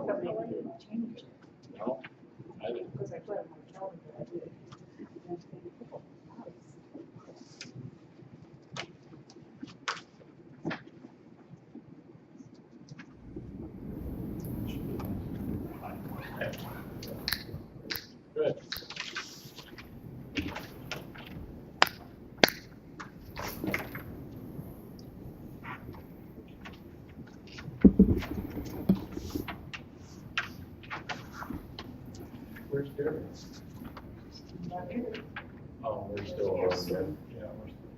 somebody didn't change it. No, I didn't. Because I put it on my calendar, I did. Good. Where's Derek? Oh, we're still over there. Yeah, we're still.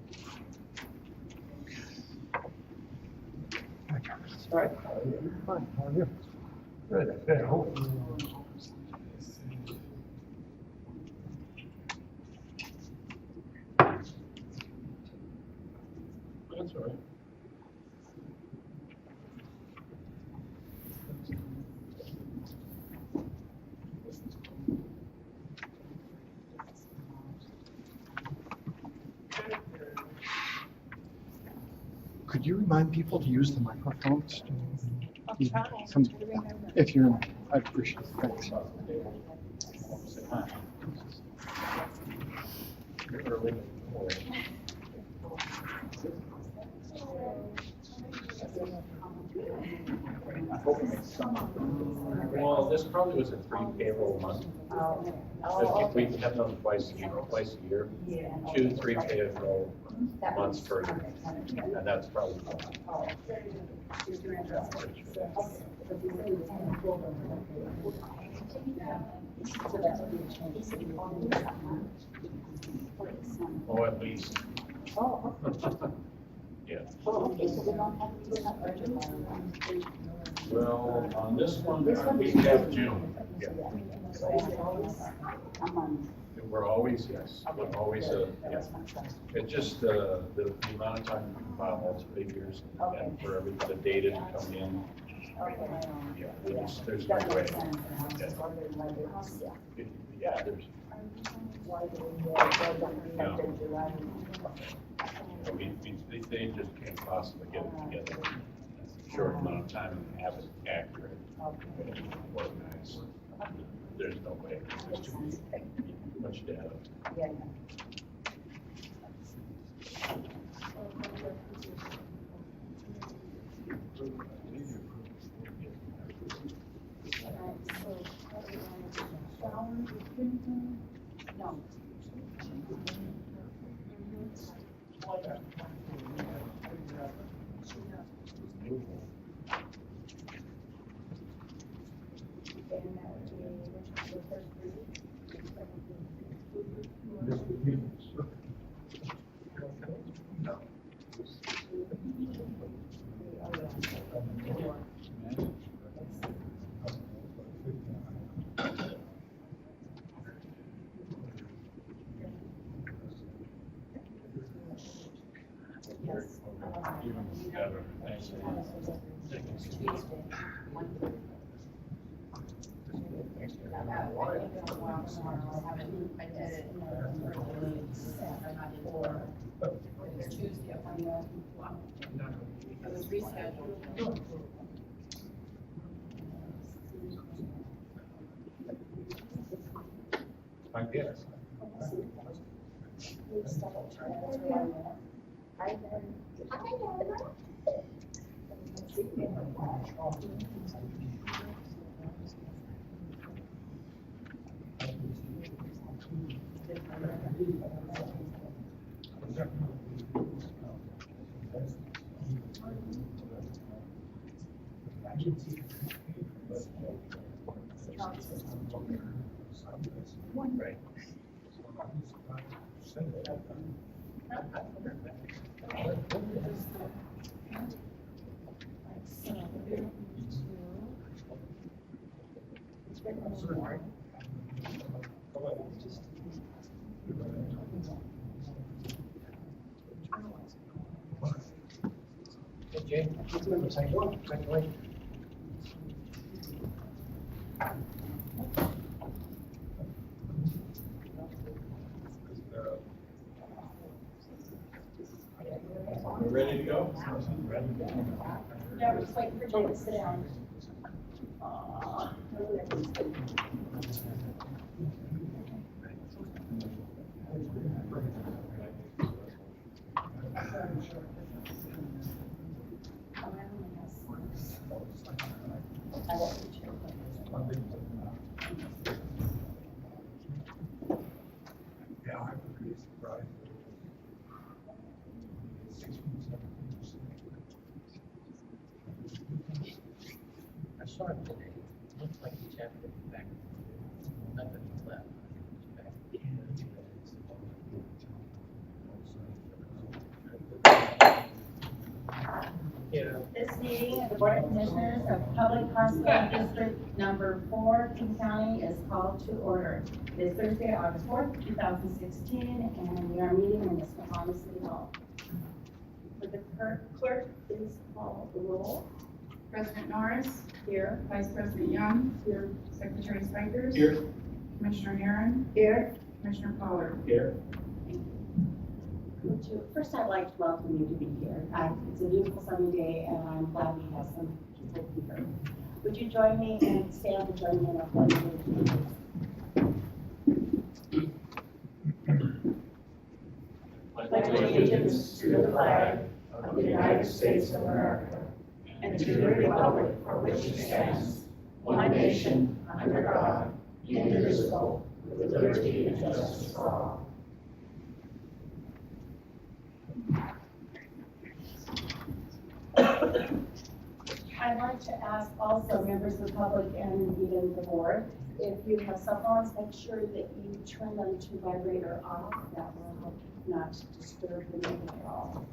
All right. Fine. How are you? Good. Good. That's all right. Could you remind people to use the microphones? I'm trying Some- to remember. If you're, I appreciate it. Thanks. Early in the morning. Well, this probably was a 3 payroll month. If we have them twice a year, 2, 3 payroll months per year, and that's probably. Oh, at least. Oh, Yeah. okay, so we don't have to do that urgent. Well, on this one, we have June. Yeah. We're always, yes, we're always, yeah. It's just, the amount of time we can file multiple figures and for the data to come in. Yeah, there's no way. Yeah, there's. They just can't possibly get it together in a short amount of time and have it accurate, organized. There's no way, there's too much data. No. Even better, thanks. It was rescheduled. I guess. Right. Okay. We ready to go? Yeah, we're just waiting for Jay to sit down. Yeah, I would be surprised. I saw it today. Looks like the chapter back. Nothing left. Back. Yeah. This meeting of the Board of Commissioners of Public Hospital District Number 4, King County is called to order. It is Thursday, August 4th, 2016, and we are meeting in the Snohomish City Hall. Would the clerk please call the roll? President Norris, Here. Vice President Young, here, Secretary Spikers. Here. Commissioner Herron, Here. Commissioner Pollard. Here. First, I'd like to welcome you to be here. It's a beautiful sunny day, and I'm glad we have some people here. Would you join me and stand and join me in our pledge of allegiance? Pledge allegiance to the flag of the United States of America and to the republic for which it stands, one nation, under God, indivisible, with liberty and justice for all. I'd like to ask also members of the public and even the board, if you have cell phones, make sure that you turn them to vibrate or off. That will help not disturb the meeting at all.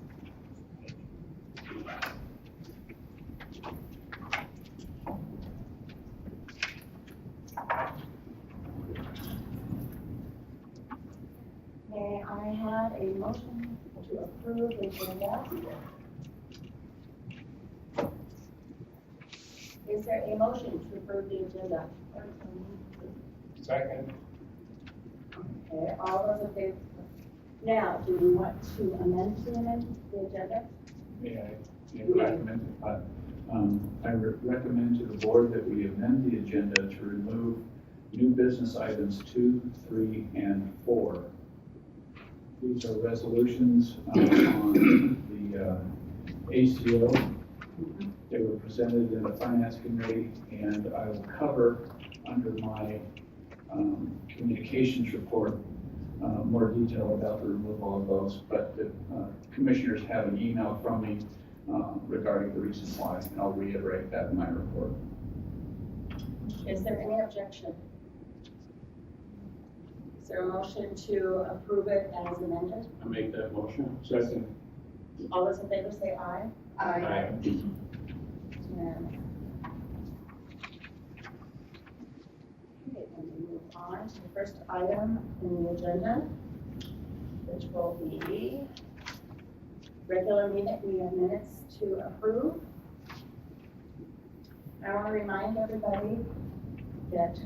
May I have a motion to approve the agenda? Is there a motion to approve the agenda? Second. Okay, all those in favor? Now, do we want to amend the agenda? May I recommend, I recommend to the board that we amend the agenda to remove new business items 2, 3, and 4. These are resolutions on the ACO. They were presented in the finance committee, and I will cover under my communications report more detail about the removal of those. But the commissioners have an email from me regarding the reason why, and I'll reiterate that in my report. Is there any objection? Is there a motion to approve it as amended? I make that motion. Second. All those in favor say aye. Aye. Unanimous. Okay, then we move on to the first item in the agenda, which will be regular meeting. We have minutes to approve. I want to remind everybody that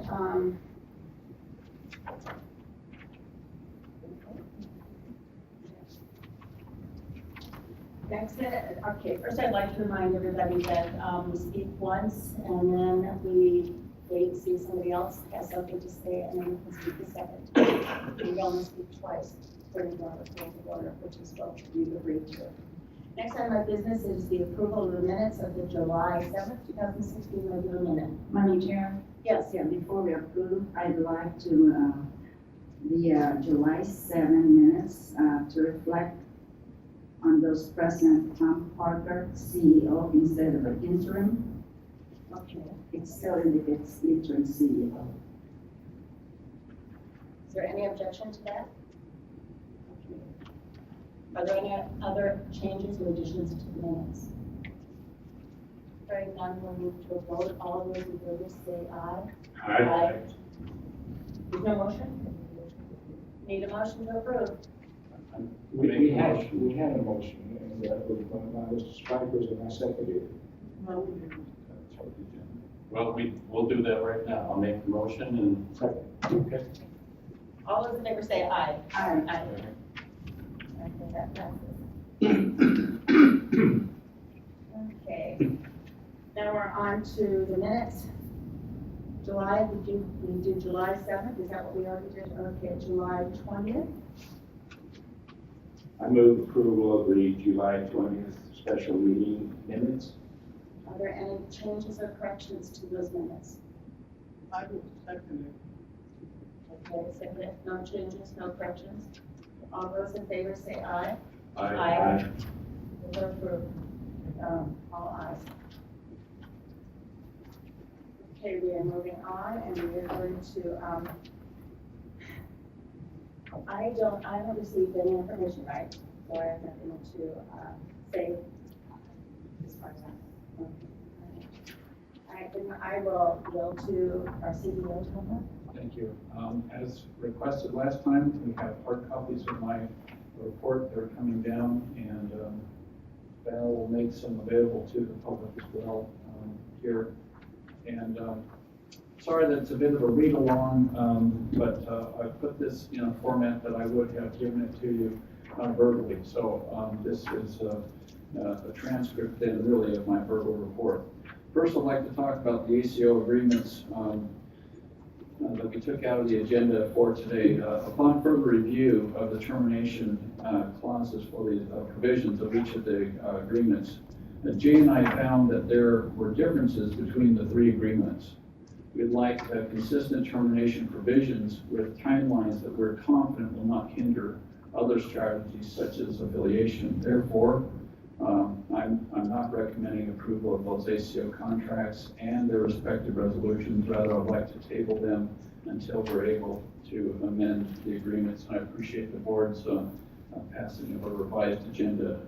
first I'd like to remind everybody that we speak once and then we wait and see if somebody else has something to say and then we can speak a second. We only speak twice according to our rules of order, which is what we've agreed to. Next item of business is the approval of the minutes of the July 7th, 2016 regular minute. Madam Chair, Yes, yeah, before we approve, I'd like to, the July 7 minutes to reflect on those present Tom Parker, CEO, instead of an interim. okay. It still indicates interim CEO. Is there any objection to that? Are there any other changes or additions to the minutes? Hearing none, we'll move to a vote. All those in favor say aye. Aye. There's no motion? Need a motion to approve? We had a motion, and that was by Mr. Spikers, and I seconded it. Well, we'll do that right now. I'll make the motion and Second. okay. All those in favor say aye. Aye. Aye. Okay, that passes. Okay. Now we're on to the minutes July, we do July 7th, is that what we already did? Okay, July 20th. I move approval of the July 20th special meeting minutes. Are there any changes or corrections to those minutes? I will second it. Okay, second it, no changes, no corrections. All those in favor say aye. Aye. Those are approved. All ayes. Okay, we are moving on, and we are going to, I haven't received any information, right? So I have nothing to, say as far as that. All right, then I will go to our CEO, Tom. Thank you. As requested last time, we have hard copies of my report that are coming down, and Val will make some available to the public as well here. And sorry that it's a bit of a read along, but I put this in a format that I would have given it to you verbally. So this is a transcript then really of my verbal report. First, I'd like to talk about the ACO agreements that we took out of the agenda for today. Upon further review of the termination clauses for the provisions of each of the agreements, Jay and I found that there were differences between the three agreements. We'd like consistent termination provisions with timelines that we're confident will not hinder other strategies such as affiliation. Therefore, I'm not recommending approval of those ACO contracts and their respective resolutions. Rather, I'd like to table them until we're able to amend the agreements. And I appreciate the board's passing of a revised agenda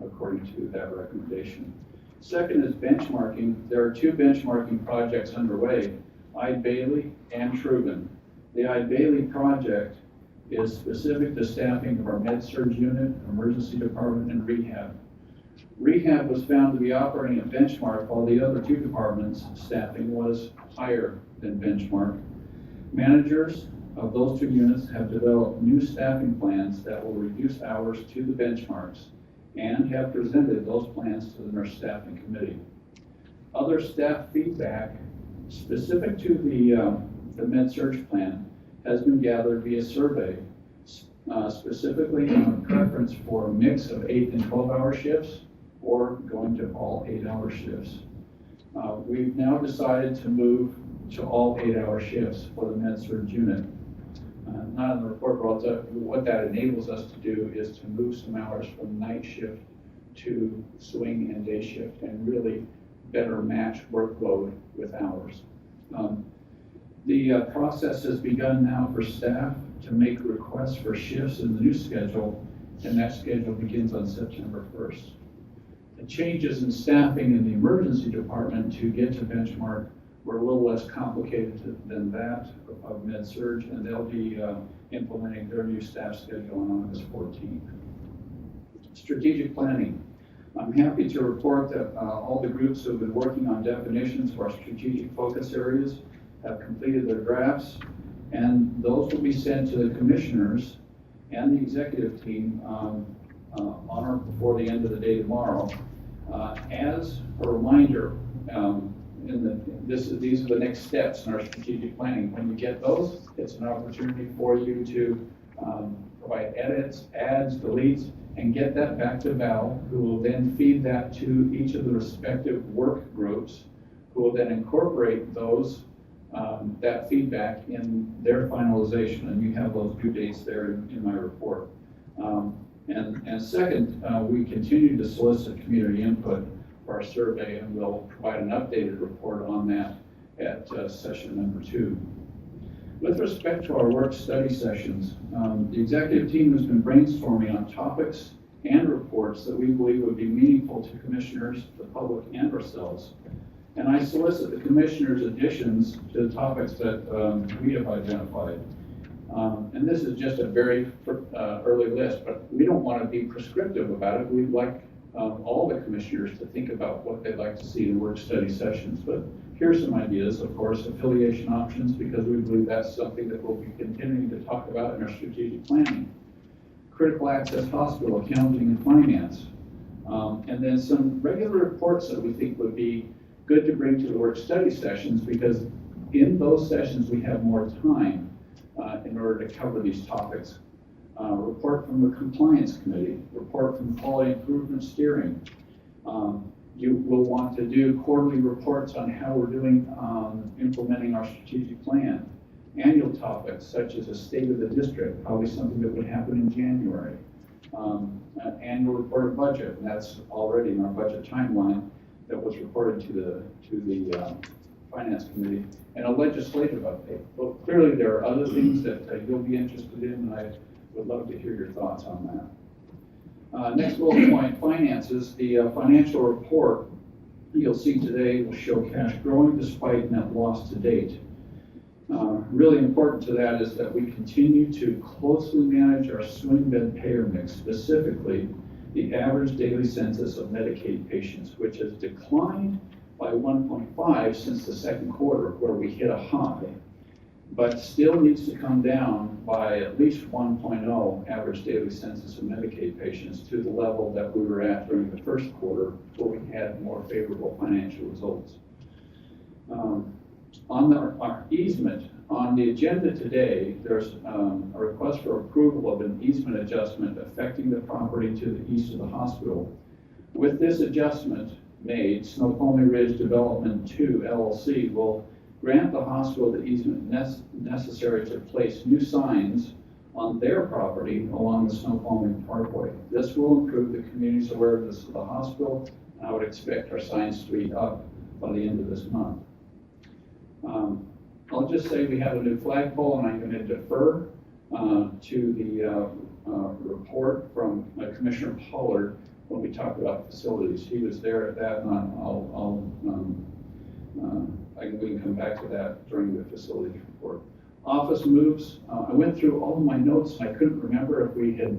according to that recommendation. Second is benchmarking. There are two benchmarking projects underway, Ide Bailey and Truban. The Ide Bailey project is specific to staffing of our med-surg unit, emergency department, and rehab. Rehab was found to be operating at benchmark, while the other two departments' staffing was higher than benchmark. Managers of those two units have developed new staffing plans that will reduce hours to the benchmarks and have presented those plans to the nurse staffing committee. Other staff feedback specific to the med-surg plan has been gathered via survey, specifically on a preference for a mix of 8 and 12-hour shifts or going to all 8-hour shifts. We've now decided to move to all 8-hour shifts for the med-surg unit. Not in the report, but I'll tell you what that enables us to do is to move some hours from night shift to swing and day shift and really better match workload with hours. The process has begun now for staff to make requests for shifts in the new schedule, and that schedule begins on September 1st. The changes in staffing in the emergency department to get to benchmark were a little less complicated than that of med-surg, and they'll be implementing their new staff schedule on August 14th. Strategic planning. I'm happy to report that all the groups who have been working on definitions for our strategic focus areas have completed their drafts, and those will be sent to the commissioners and the executive team on or before the end of the day tomorrow. As a reminder, these are the next steps in our strategic planning. When you get those, it's an opportunity for you to provide edits, adds, deletes, and get that back to Val, who will then feed that to each of the respective work groups, who will then incorporate those that feedback in their finalization, and you have those due dates there in my report. And second, we continue to solicit community input for our survey, and we'll provide an updated report on that at session number 2. With respect to our work study sessions, the executive team has been brainstorming on topics and reports that we believe would be meaningful to commissioners, the public, and ourselves. And I solicit the commissioners' additions to the topics that we have identified. And this is just a very early list, but we don't want to be prescriptive about it. We'd like all the commissioners to think about what they'd like to see in work study sessions. But here's some ideas, of course: affiliation options, because we believe that's something that we'll be continuing to talk about in our strategic planning. Critical access hospital, accounting and finance. And then some regular reports that we think would be good to bring to the work study sessions, because in those sessions, we have more time in order to cover these topics. Report from the Compliance Committee, report from Quality Improvement Steering. You will want to do quarterly reports on how we're doing implementing our strategic plan. Annual topics such as a state of the district, probably something that would happen in January. An annual report of budget, and that's already in our budget timeline that was reported to the Finance Committee, and a legislative update. Well, clearly there are other things that you'll be interested in, and I would love to hear your thoughts on that. Next bullet point, finances. The financial report you'll see today will show cash growing despite net loss to date. Really important to that is that we continue to closely manage our swing bed payer mix, specifically the average daily census of Medicaid patients, which has declined by 1.5 since the second quarter, where we hit a high, but still needs to come down by at least 1.0 average daily census of Medicaid patients to the level that we were at during the first quarter, where we had more favorable financial results. On our easement, on the agenda today, there's a request for approval of an easement adjustment affecting the property to the east of the hospital. With this adjustment made, Snoqualmie Ridge Development 2 LLC will grant the hospital the easement necessary to place new signs on their property along the Snoqualmie Parkway. This will improve the community's awareness of the hospital, and I would expect our signs to be up by the end of this month. I'll just say we have a new flagpole, and I'm going to defer to the report from Commissioner Pollard when we talk about facilities. He was there at that, and we can come back to that during the facilities report. Office moves. I went through all of my notes, and I couldn't remember if we had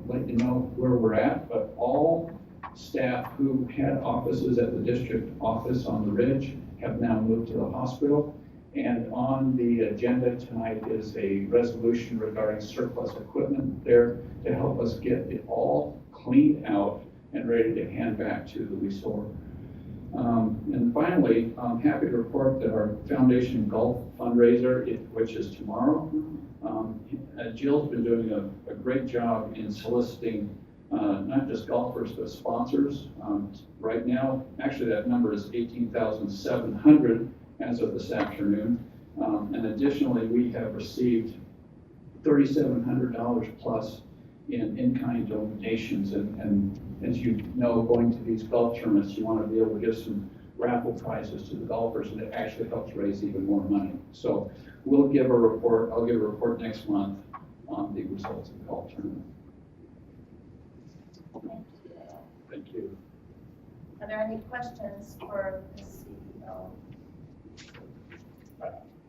let you know where we're at, but all staff who had offices at the district office on the Ridge have now moved to the hospital. And on the agenda tonight is a resolution regarding surplus equipment there to help us get it all cleaned out and ready to hand back to the leaseholder. And finally, I'm happy to report that our Foundation Golf fundraiser, which is tomorrow, Jill's been doing a great job in soliciting not just golfers, but sponsors. Right now, actually that number is 18,700 as of this afternoon. And additionally, we have received $3,700 plus in-kind donations. And as you know, going to these golf tournaments, you want to be able to give some raffle prizes to the golfers, and it actually helps raise even more money. So we'll give a report, I'll give a report next month on the results of the golf tournament. Thank you. Are there any questions for the CEO?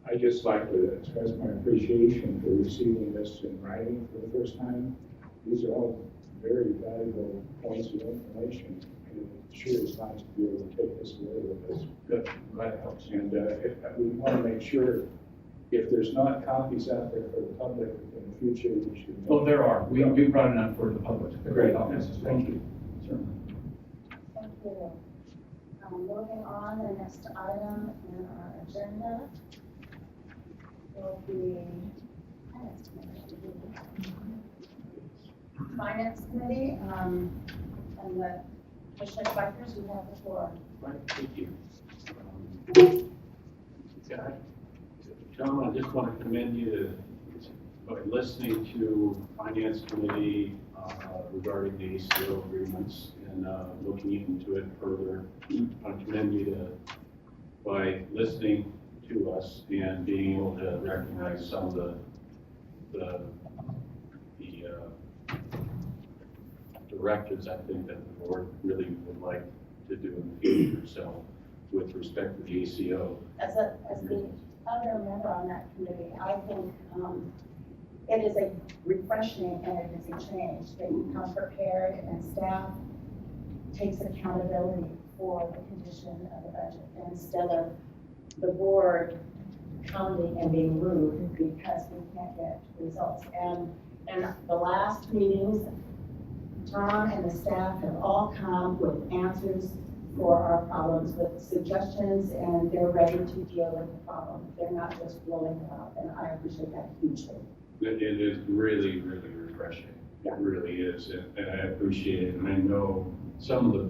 I'd just like to express my appreciation for receiving this in writing for the first time. These are all very valuable points of information, and it sure is nice to be able to take this away with us. Good, glad it helps. And we want to make sure, if there's not copies out there for the public in the future, we should. Oh, there are. We brought it up for the public. Great, thank you. Certainly. Thank you. Moving on, the next item in our agenda will be Finance Committee, and the Commissioner Bikers, you have the floor. Right, thank you. John, I just want to commend you by listening to Finance Committee regarding the ACO agreements and looking into it further. I commend you by listening to us and being able to recognize some of the directives I think that the board really would like to do in the future. So, with respect to the ACO, As the other member on that committee, I think it is a refreshing and it is a change that you come prepared and staff takes accountability for the condition of the budget instead of the board pounding and being rude because we can't get results. And the last meetings, Tom and the staff have all come with answers for our problems with suggestions, and they're ready to deal with the problem. They're not just blowing it up, and I appreciate that hugely. It is really, really refreshing. Yeah. It really is, and I appreciate it. And I know some of the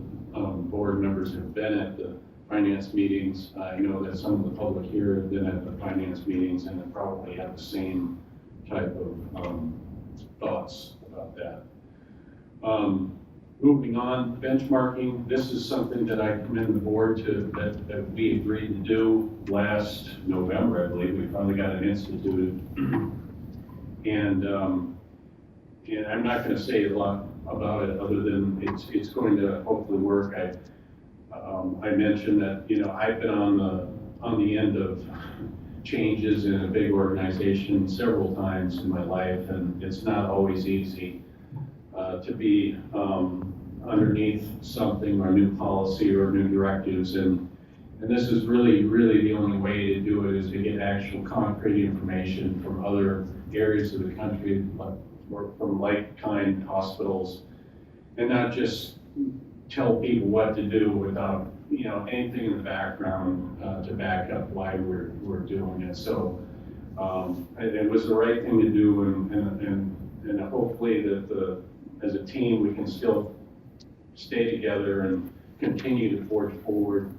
board members have been at the finance meetings. I know that some of the public here have been at the finance meetings and have probably have the same type of thoughts about that. Moving on, benchmarking. This is something that I commend the board to, that we agreed to do last November, I believe. We finally got it instituted. And I'm not going to say a lot about it other than it's going to hopefully work. I mentioned that, you know, I've been on the end of changes in a big organization several times in my life, and it's not always easy to be underneath something or a new policy or new directives, and this is really the only way to do it is to get actual concrete information from other areas of the country, or from like-kind hospitals, and not just tell people what to do without, you know, anything in the background to back up why we're doing it. So it was the right thing to do, and hopefully that as a team we can still stay together and continue to forge forward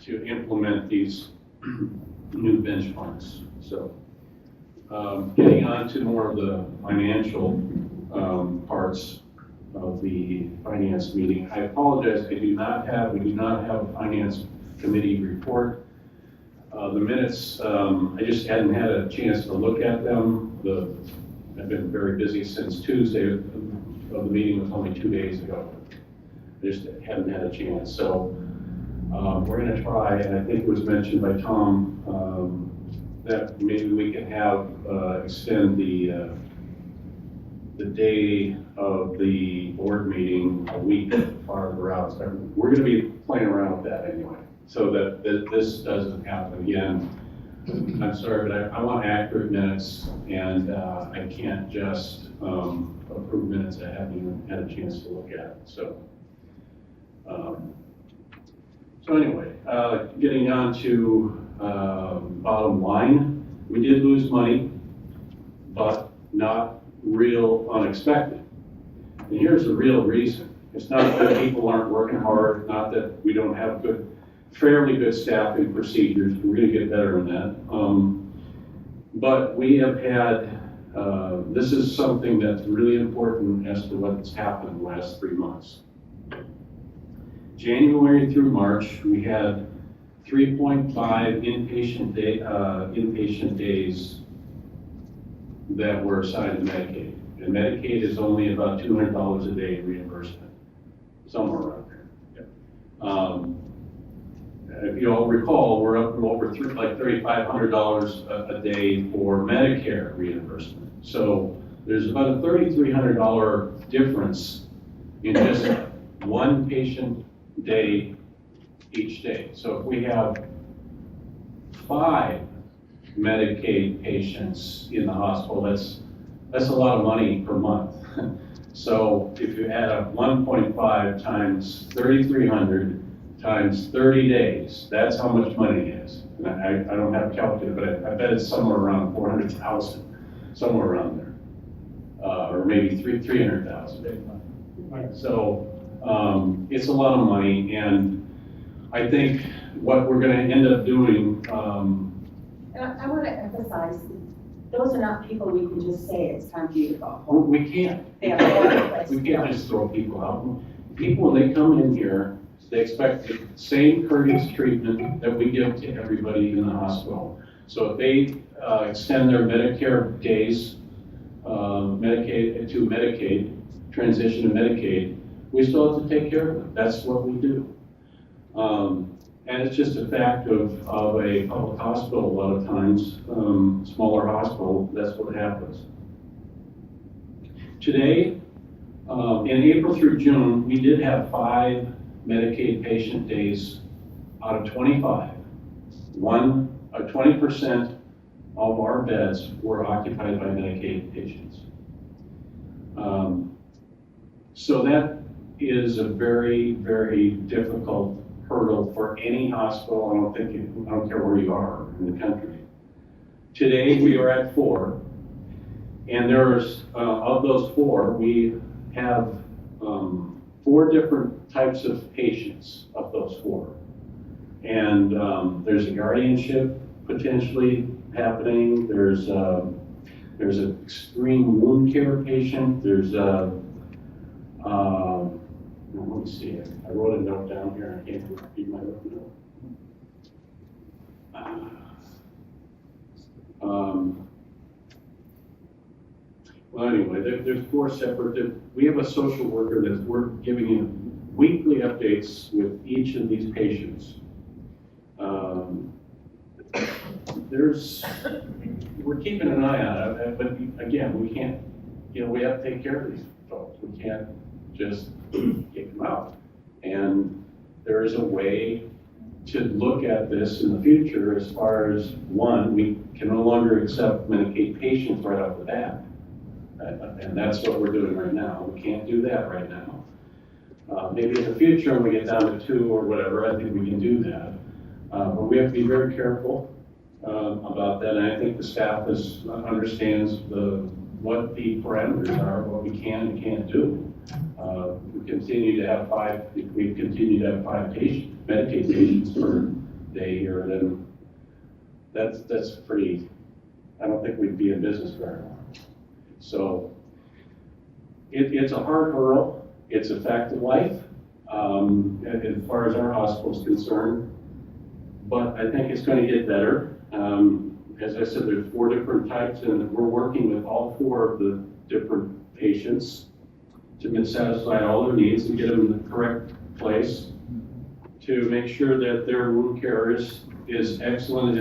to implement these new benchmarks. So getting on to more of the financial parts of the finance meeting. I apologize, we do not have a finance committee report. The minutes, I just hadn't had a chance to look at them. I've been very busy since Tuesday. The meeting was only 2 days ago. I just hadn't had a chance. So we're going to try, and I think it was mentioned by Tom, that maybe we can have extend the day of the board meeting a week farther out. So we're going to be playing around with that anyway, so that this doesn't happen again. I'm sorry, but I want accurate minutes, and I can't just approve minutes I haven't even had a chance to look at. So anyway, getting on to bottom line, we did lose money, but not real unexpected. And here's the real reason. It's not that people aren't working hard, not that we don't have fairly good staffing procedures. We're going to get better in that. But we have had, this is something that's really important as to what's happened the last 3 months. January through March, we had 3.5 inpatient days that were assigned to Medicaid. And Medicaid is only about $200 a day reimbursement, somewhere around there. If you all recall, we're up to over like $3,500 a day for Medicare reimbursement. So there's about a $3,300 difference in just one patient day each day. So if we have 5 Medicaid patients in the hospital, that's a lot of money per month. So if you add up 1.5 times 3,300 times 30 days, that's how much money it is. And I don't have a calculator, but I bet it's somewhere around 400,000, somewhere around there, or maybe 300,000. So it's a lot of money, and I think what we're going to end up doing. And I want to emphasize, those are not people we can just say it's time for you to go home. Oh, we can't. They have a lot of place We to can't go. just throw people out. People, when they come in here, they expect the same courteous treatment that we give to everybody in the hospital. So if they extend their Medicare days, Medicaid to Medicaid, transition to Medicaid, we still have to take care of them. That's what we do. And it's just a fact of a public hospital a lot of times, smaller hospital, that's what happens. Today, in April through June, we did have 5 Medicaid patient days out of 25. 20% of our beds were occupied by Medicaid patients. So is a very, very difficult hurdle for any hospital. I don't care where you are in the country. Today, we are at 4, and there's, of those 4, we have 4 different types of patients of those 4. And there's a guardianship potentially happening. There's an extreme wound care patient. There's let me see. I wrote a note down here. I can't read my note. Well, anyway, there's 4 separate. We have a social worker that's we're giving him weekly updates with each of these patients. We're keeping an eye on it, but again, we can't, we have to take care of these folks. We can't just kick them out. And there is a way to look at this in the future as far as, one, we can no longer accept Medicaid patients right off the bat. And that's what we're doing right now. We can't do that right now. Maybe in the future, when we get down to 2 or whatever, I think we can do that. But we have to be very careful about that, and I think the staff understands what the parameters are, what we can and can't do. We continue to have 5 Medicaid patients per day here, then that's pretty. I don't think we'd be in business very long. So it's a hard hurdle. It's a fact of life as far as our hospital is concerned. But I think it's going to get better. As I said, there's 4 different types, and we're working with all 4 of the different patients to satisfy all their needs and get them in the correct place to make sure that their wound care is excellent.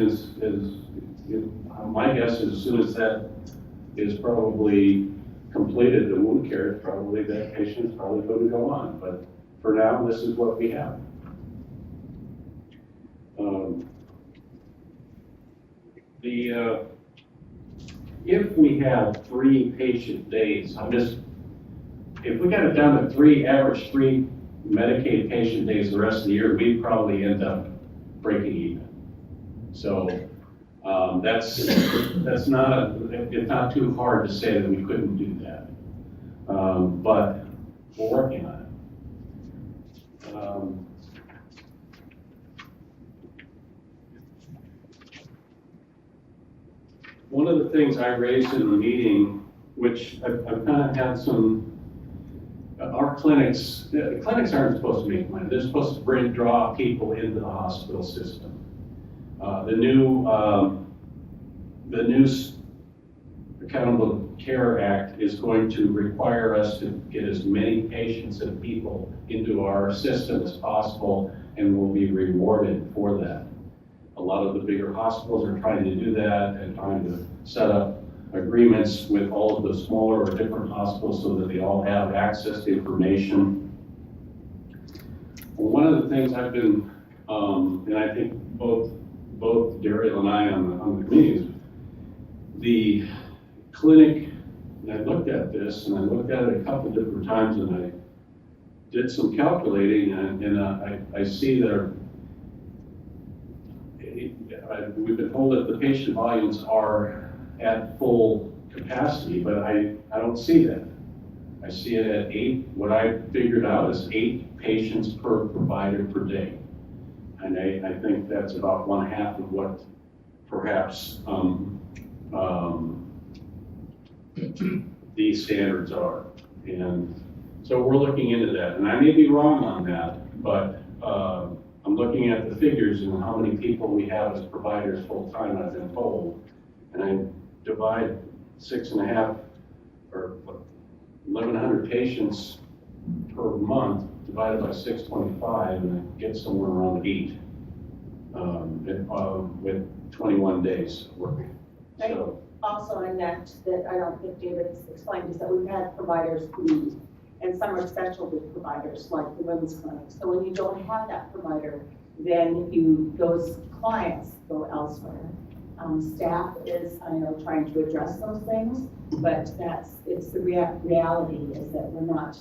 My guess is as soon as that is probably completed, the wound care, probably that patient is probably going to go on. But for now, this is what we have. If we have 3 patient days, if we got it down to average 3 Medicaid patient days the rest of the year, we'd probably end up breaking even. So it's not too hard to say that we couldn't do that. But we're working on it. One of the things I raised in the meeting, which I've kind of had our clinics aren't supposed to make money. They're supposed to draw people into the hospital system. The new Accountable Care Act is going to require us to get as many patients and people into our system as possible, and we'll be rewarded for that. A lot of the bigger hospitals are trying to do that and trying to set up agreements with all of the smaller or different hospitals so that they all have access to information. One of the things I've been, and I think both Daryl and I on the committees, the clinic, and I looked at this, and I looked at it a couple different times, and I did some calculating, and I see that we've been told that the patient volumes are at full capacity, but I don't see that. I see it at 8. What I figured out is 8 patients per provider per day. And I think that's about 1/2 of what perhaps these standards are. And so we're looking into that. And I may be wrong on that, but I'm looking at the figures and how many people we have as providers full-time, I've been told. And I divide 6.5 or 1,100 patients per month divided by 625, and I get somewhere around 8 with 21 days working. So, also in that I don't think David has explained, is that we've had providers leave, and some are specialty providers like the women's clinic. So when you don't have that provider, then those clients go elsewhere. Staff is, I know, trying to address those things, but it's the reality is that we're not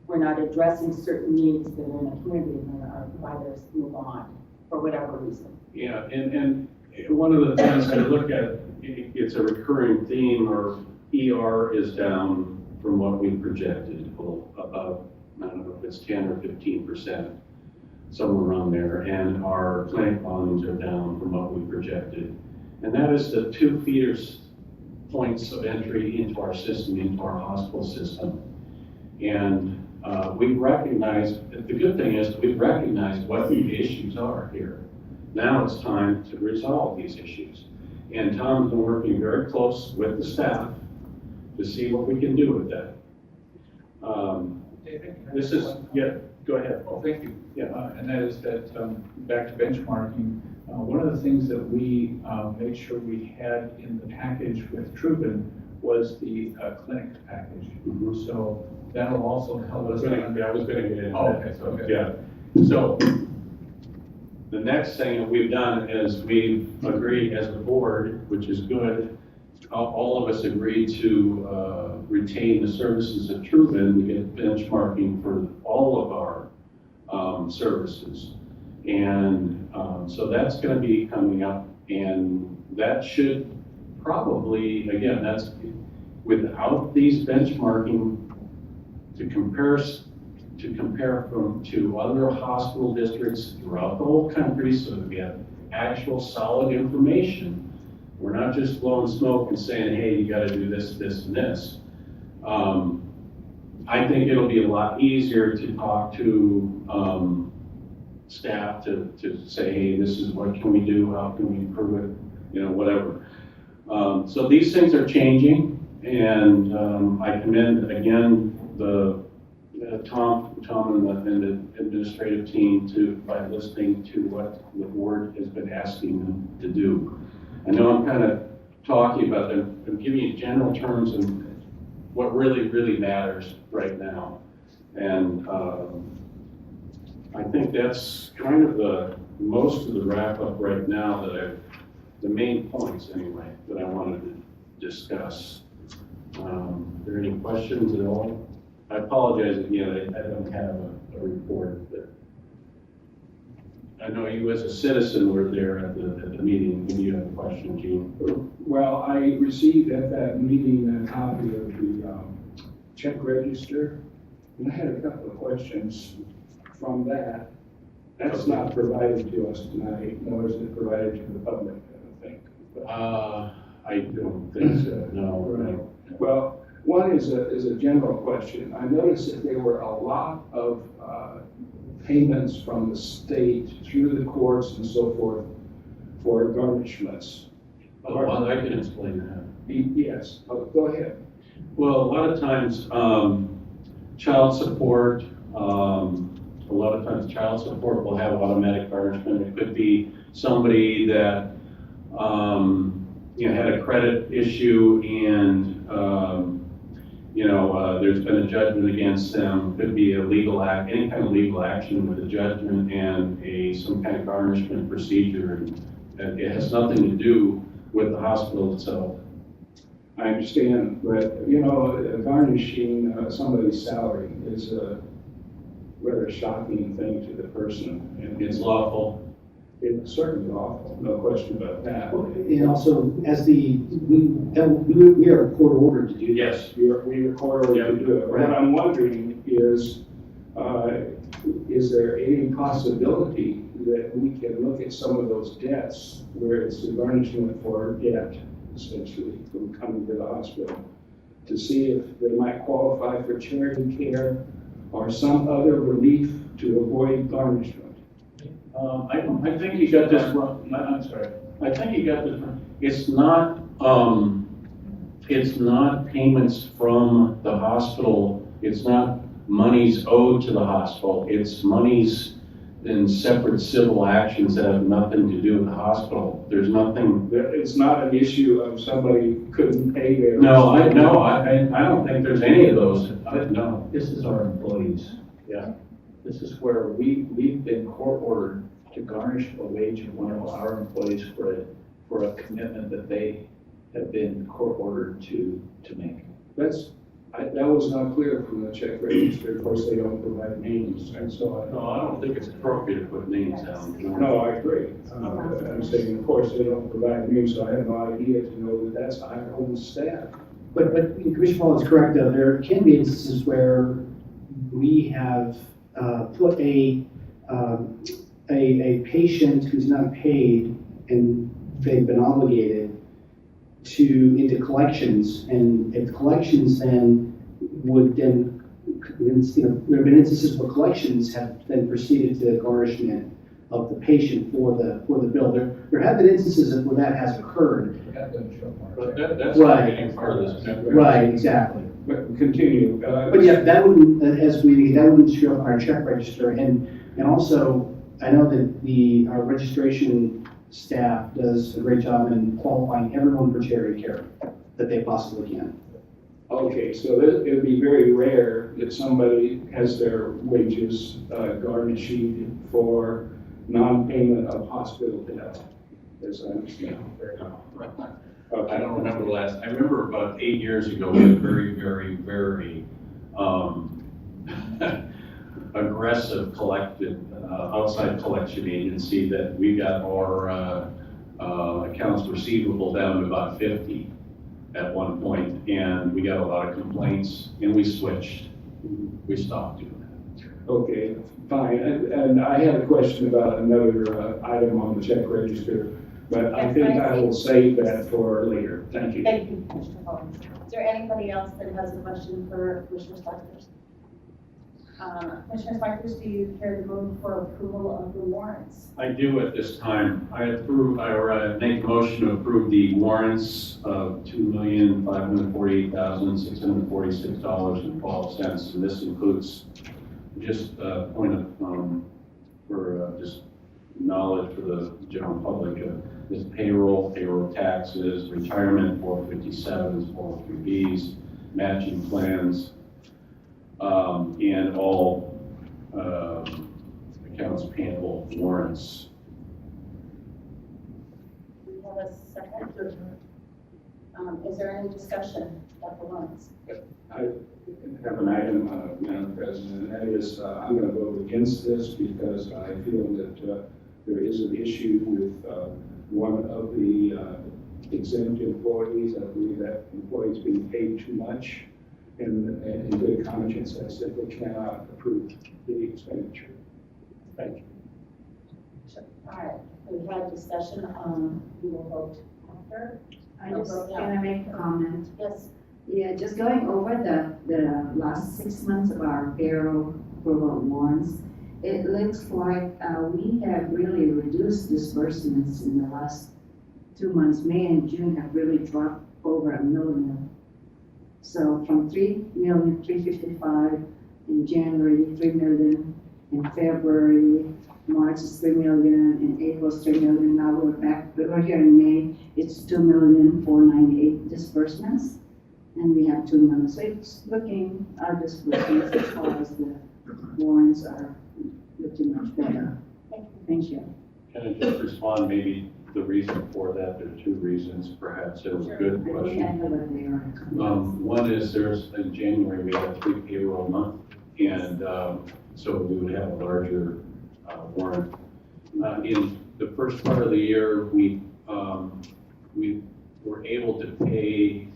we're not addressing certain needs that are in the community, and then our providers move on for whatever reason. Yeah, and one of the things I look at, it's a recurring theme, or ER is down from what we projected, about, I don't know if it's 10 or 15%, somewhere around there, and our clinic volumes are down from what we projected. And that is the two feeders points of entry into our system, into our hospital system. And we've recognized, the good thing is we've recognized what the issues are here. Now it's time to resolve these issues. And Tom's been working very close with the staff to see what we can do with that. David? can I This ask is, one comment? yeah, go ahead. Oh, thank you. Yeah. And that is that, back to benchmarking, one of the things that we made sure we had in the package with Trubin was the clinic package. Mhm. So that'll also help us. I was gonna get into Oh, that. okay, so, okay. Yeah, so the next thing that we've done is we've agreed as a board, which is good, all of us agreed to retain the services of Trubin to get benchmarking for all of our services. And so that's gonna be coming up, and that should probably, again, that's without these benchmarking to compare to other hospital districts throughout the whole country, so that we have actual solid information. We're not just blowing smoke and saying, hey, you gotta do this, this, and this. I think it'll be a lot easier to talk to staff to say, hey, this is what can we do, how can we improve it, you know, whatever. So these things are changing, and I commend again Tom and the administrative team by listening to what the board has been asking them to do. I know I'm kind of talking about them, I'm giving you general terms and what really, really matters right now. And I think that's kind of most of the wrap up right now the main points anyway, that I wanted to discuss. Are there any questions at all? I apologize again, I don't have a report, but I know you as a citizen were there at the meeting, and you have a question, Gene. Well, I received at that meeting a copy of the check register, and I had a couple of questions from that. That's not provided to us tonight, nor is it provided to the public, I don't think. But- I don't think so, no. Right. Well, one is a general question. I noticed that there were a lot of payments from the state through the courts and so forth for garnishments. Well, I can explain that. Yes, go ahead. Well, a lot of times, child support, will have automatic garnishment. It could be somebody that, had a credit issue and, there's been a judgment against them. Could be a legal act, any kind of legal action with a judgment and some kind of garnishment procedure. And it has nothing to do with the hospital itself. I understand, but garnishing somebody's salary is a rather shocking thing to the person. And It's lawful. it's certainly awful, no question about that. And also, as we are court ordered to do that. Yes. We are court ordered to do it. What I'm wondering is there any possibility that we can look at some of those debts where it's a garnishment for debt, essentially, from coming to the hospital, to see if they might qualify for charity care or some other relief to avoid garnishment? I think you got this wrong. I'm sorry. I think you got this wrong. It's not payments from the hospital. It's not monies owed to the hospital. It's monies in separate civil actions that have nothing to do with the hospital. There's nothing. It's not an issue of somebody couldn't pay their. I don't think there's any of those. No. This is our employees. Yeah. This is where we've been court ordered to garnish a wage of one of our employees for a commitment that they have been court ordered to make. That was not clear from the check register. Of course, they don't provide names, and so No, I don't think it's appropriate to put names down. no, I agree. I'm saying, of course, they don't provide names, so I have no idea to know that that's our own staff. But Commissioner Paul is correct, though, there can be instances where we have put a patient who's not paid and they've been obligated into collections, and if collections then would then, there have been instances where collections have then proceeded to garnishment of the patient for the bill. There have been instances where that has occurred. But that's Right. not getting part of this. Right, exactly. But continue. But yeah, that wouldn't, as we, that wouldn't show up on our check register, and also, I know that our registration staff does a great job in qualifying everyone for charity care that they possibly can. Okay, so it would be very rare that somebody has their wages garnished for non-payment of hospital debt, as I understand. I don't remember the last, I remember about 8 years ago, we had a very aggressive outside collection agency that we got our accounts receivable down to about 50 at one point, and we got a lot of complaints, and we switched. We stopped doing that. Okay, fine. And I had a question about another item on the check register, but I think I will save that for later. Thank you. Thank you, Commissioner Collins. Is there anybody else that has a question for Commissioner Spikers? Commissioner Spikers, do you care to move for approval of the warrants? I do at this time. I make a motion to approve the warrants of $2,548,646.12, and this includes just a point of just knowledge for the general public. This payroll taxes, retirement 457s, 403Bs, matching plans, and all accounts payable warrants. Do we have a second? Is there any discussion about the warrants? I have an item, Madam President, and that is I'm going to vote against this because I feel that there is an issue with one of the exempt employees. I believe that employee is being paid too much. In good conscience, I simply cannot approve the expenditure. Thank you. All right, we've had discussion, we will vote after. Can I make a comment? Yes, Yeah, just going over the last 6 months of our payroll approval warrants, it looks like we have really reduced disbursements in the last 2 months. May and June have really dropped over $1 million. So from $3,355,000 in January, $3 million in February, March is $3 million, in April is $3 million. Now we're here in May, it's $2,498,000 disbursements, and we have 2 months. So it's looking, our disbursements as far as the warrants are looking much better. Thank you. Can I just respond maybe the reason for that? There are 2 reasons, perhaps. It was a good I question. know what they are. One is in January, we had 3 payroll month, and so we would have a larger warrant. In the first part of the year, we were able to pay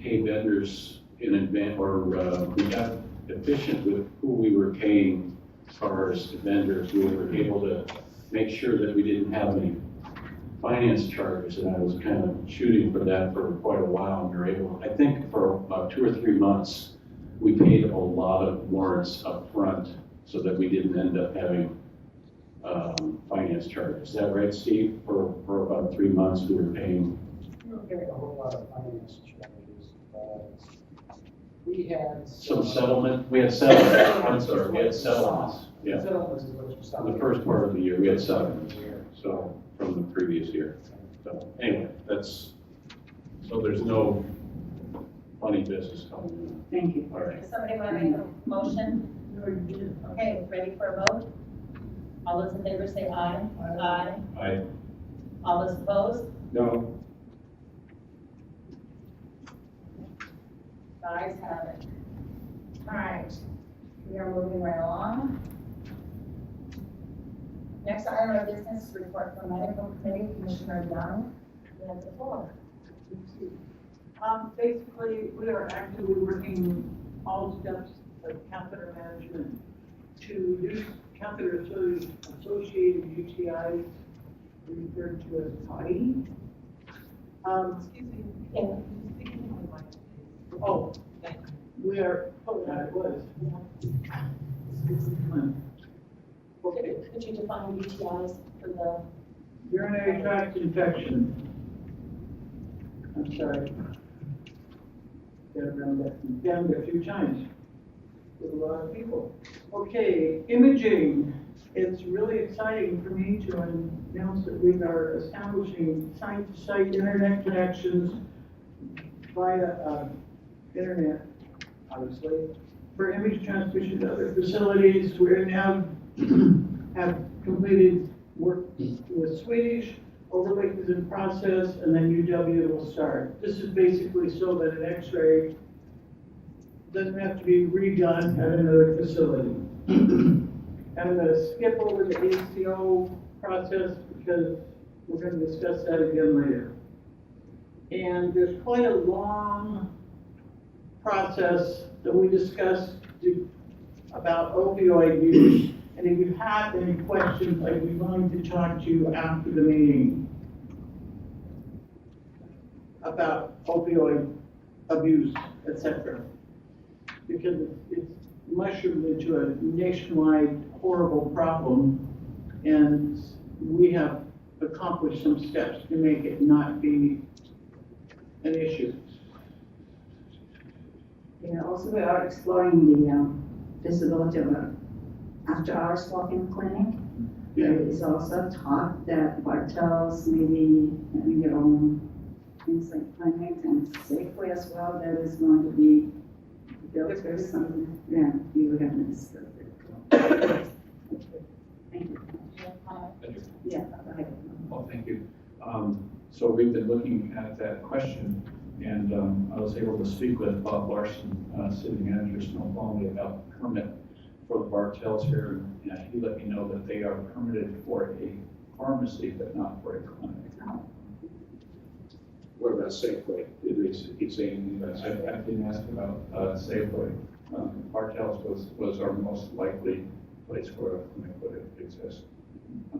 vendors in advance, or we got efficient with who we were paying as far as vendors. We were able to make sure that we didn't have any finance charges, and I was kind of shooting for that for quite a while, and we were able, I think for about 2 or 3 months, we paid a lot of warrants up front so that we didn't end up having finance charges. Is that right, Steve? For about 3 months, we were paying. A whole lot of finance charges. We had Some settlement, we had settlements, I'm sorry, we had settlements, yeah. settlements is what you saw. The first part of the year, we had settlements, so, from the previous year. So, anyway, so there's no funny business coming in. Thank you. All right. does somebody want to make a motion? Okay, ready for a vote? All those in favor say aye. Aye. All those opposed? No, The ayes have it. All right, we are moving right along. Next item of business, report from Medical Committee, Commissioner Young. You have the floor. Basically, we are actively working all steps of catheter management to reduce catheter-associated UTIs, referred to as POTI. Excuse me. Yeah. Oh, we are, oh, that it was. Okay, Could you define UTIs for the, urinary tract infection. I'm sorry. Got around that, down there a few times with a lot of people. Okay, imaging. It's really exciting for me to announce that we are establishing site-to-site internet connections via internet, obviously, for image transmission to other facilities. We now have completed work with Swedish. Overlake is in process, and then UW will start. This is basically so that an X-ray doesn't have to be redone at another facility. I'm going to skip over the ACO process because we're going to discuss that again later. And there's quite a long process that we discussed about opioid use. And if you have any questions, I'd be willing to talk to you after the meeting about opioid abuse, etc. Because it's mushroomed into a nationwide horrible problem, and we have accomplished some steps to make it not be an issue. Yeah, also we are exploring the feasibility of a after-hours walk-in clinic. There is also talk that Bartels maybe having their own inside clinic and Safeway as well. That is going to be built or something. Yeah, we would have to discuss it. Thank you. Yeah, go ahead. Well, thank you. So we've been looking at that question, and I was able to speak with Bob Larson, City Manager Snoqualmie, about the permit for the Bartels here, and he let me know that they are permitted for a pharmacy, but not for a clinic. What about Safeway? Did he say anything about I Safeway? didn't ask about Safeway. Bartels was our most likely place where a clinic would exist.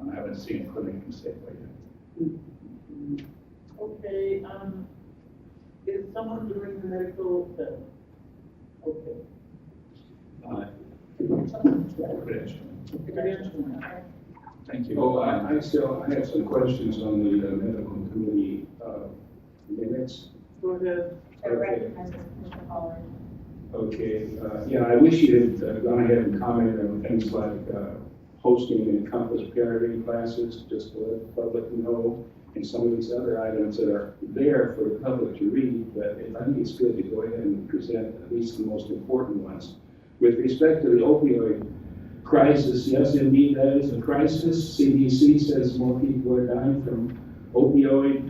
I haven't seen a clinic in Safeway yet. Okay, is someone doing the medical, okay. Credentialing. Thank you. Oh, I have some questions on the medical committee minutes. Go ahead. I recognize Commissioner Pollard. Okay, yeah, I wish you had gone ahead and commented on things like hosting Encompass parenting classes, just to let the public know, and some of these other items that are there for the public to read, but I think it's good to go ahead and present at least the most important ones. With respect to the opioid crisis, yes, indeed, that is a crisis. CDC says more people are dying from opioid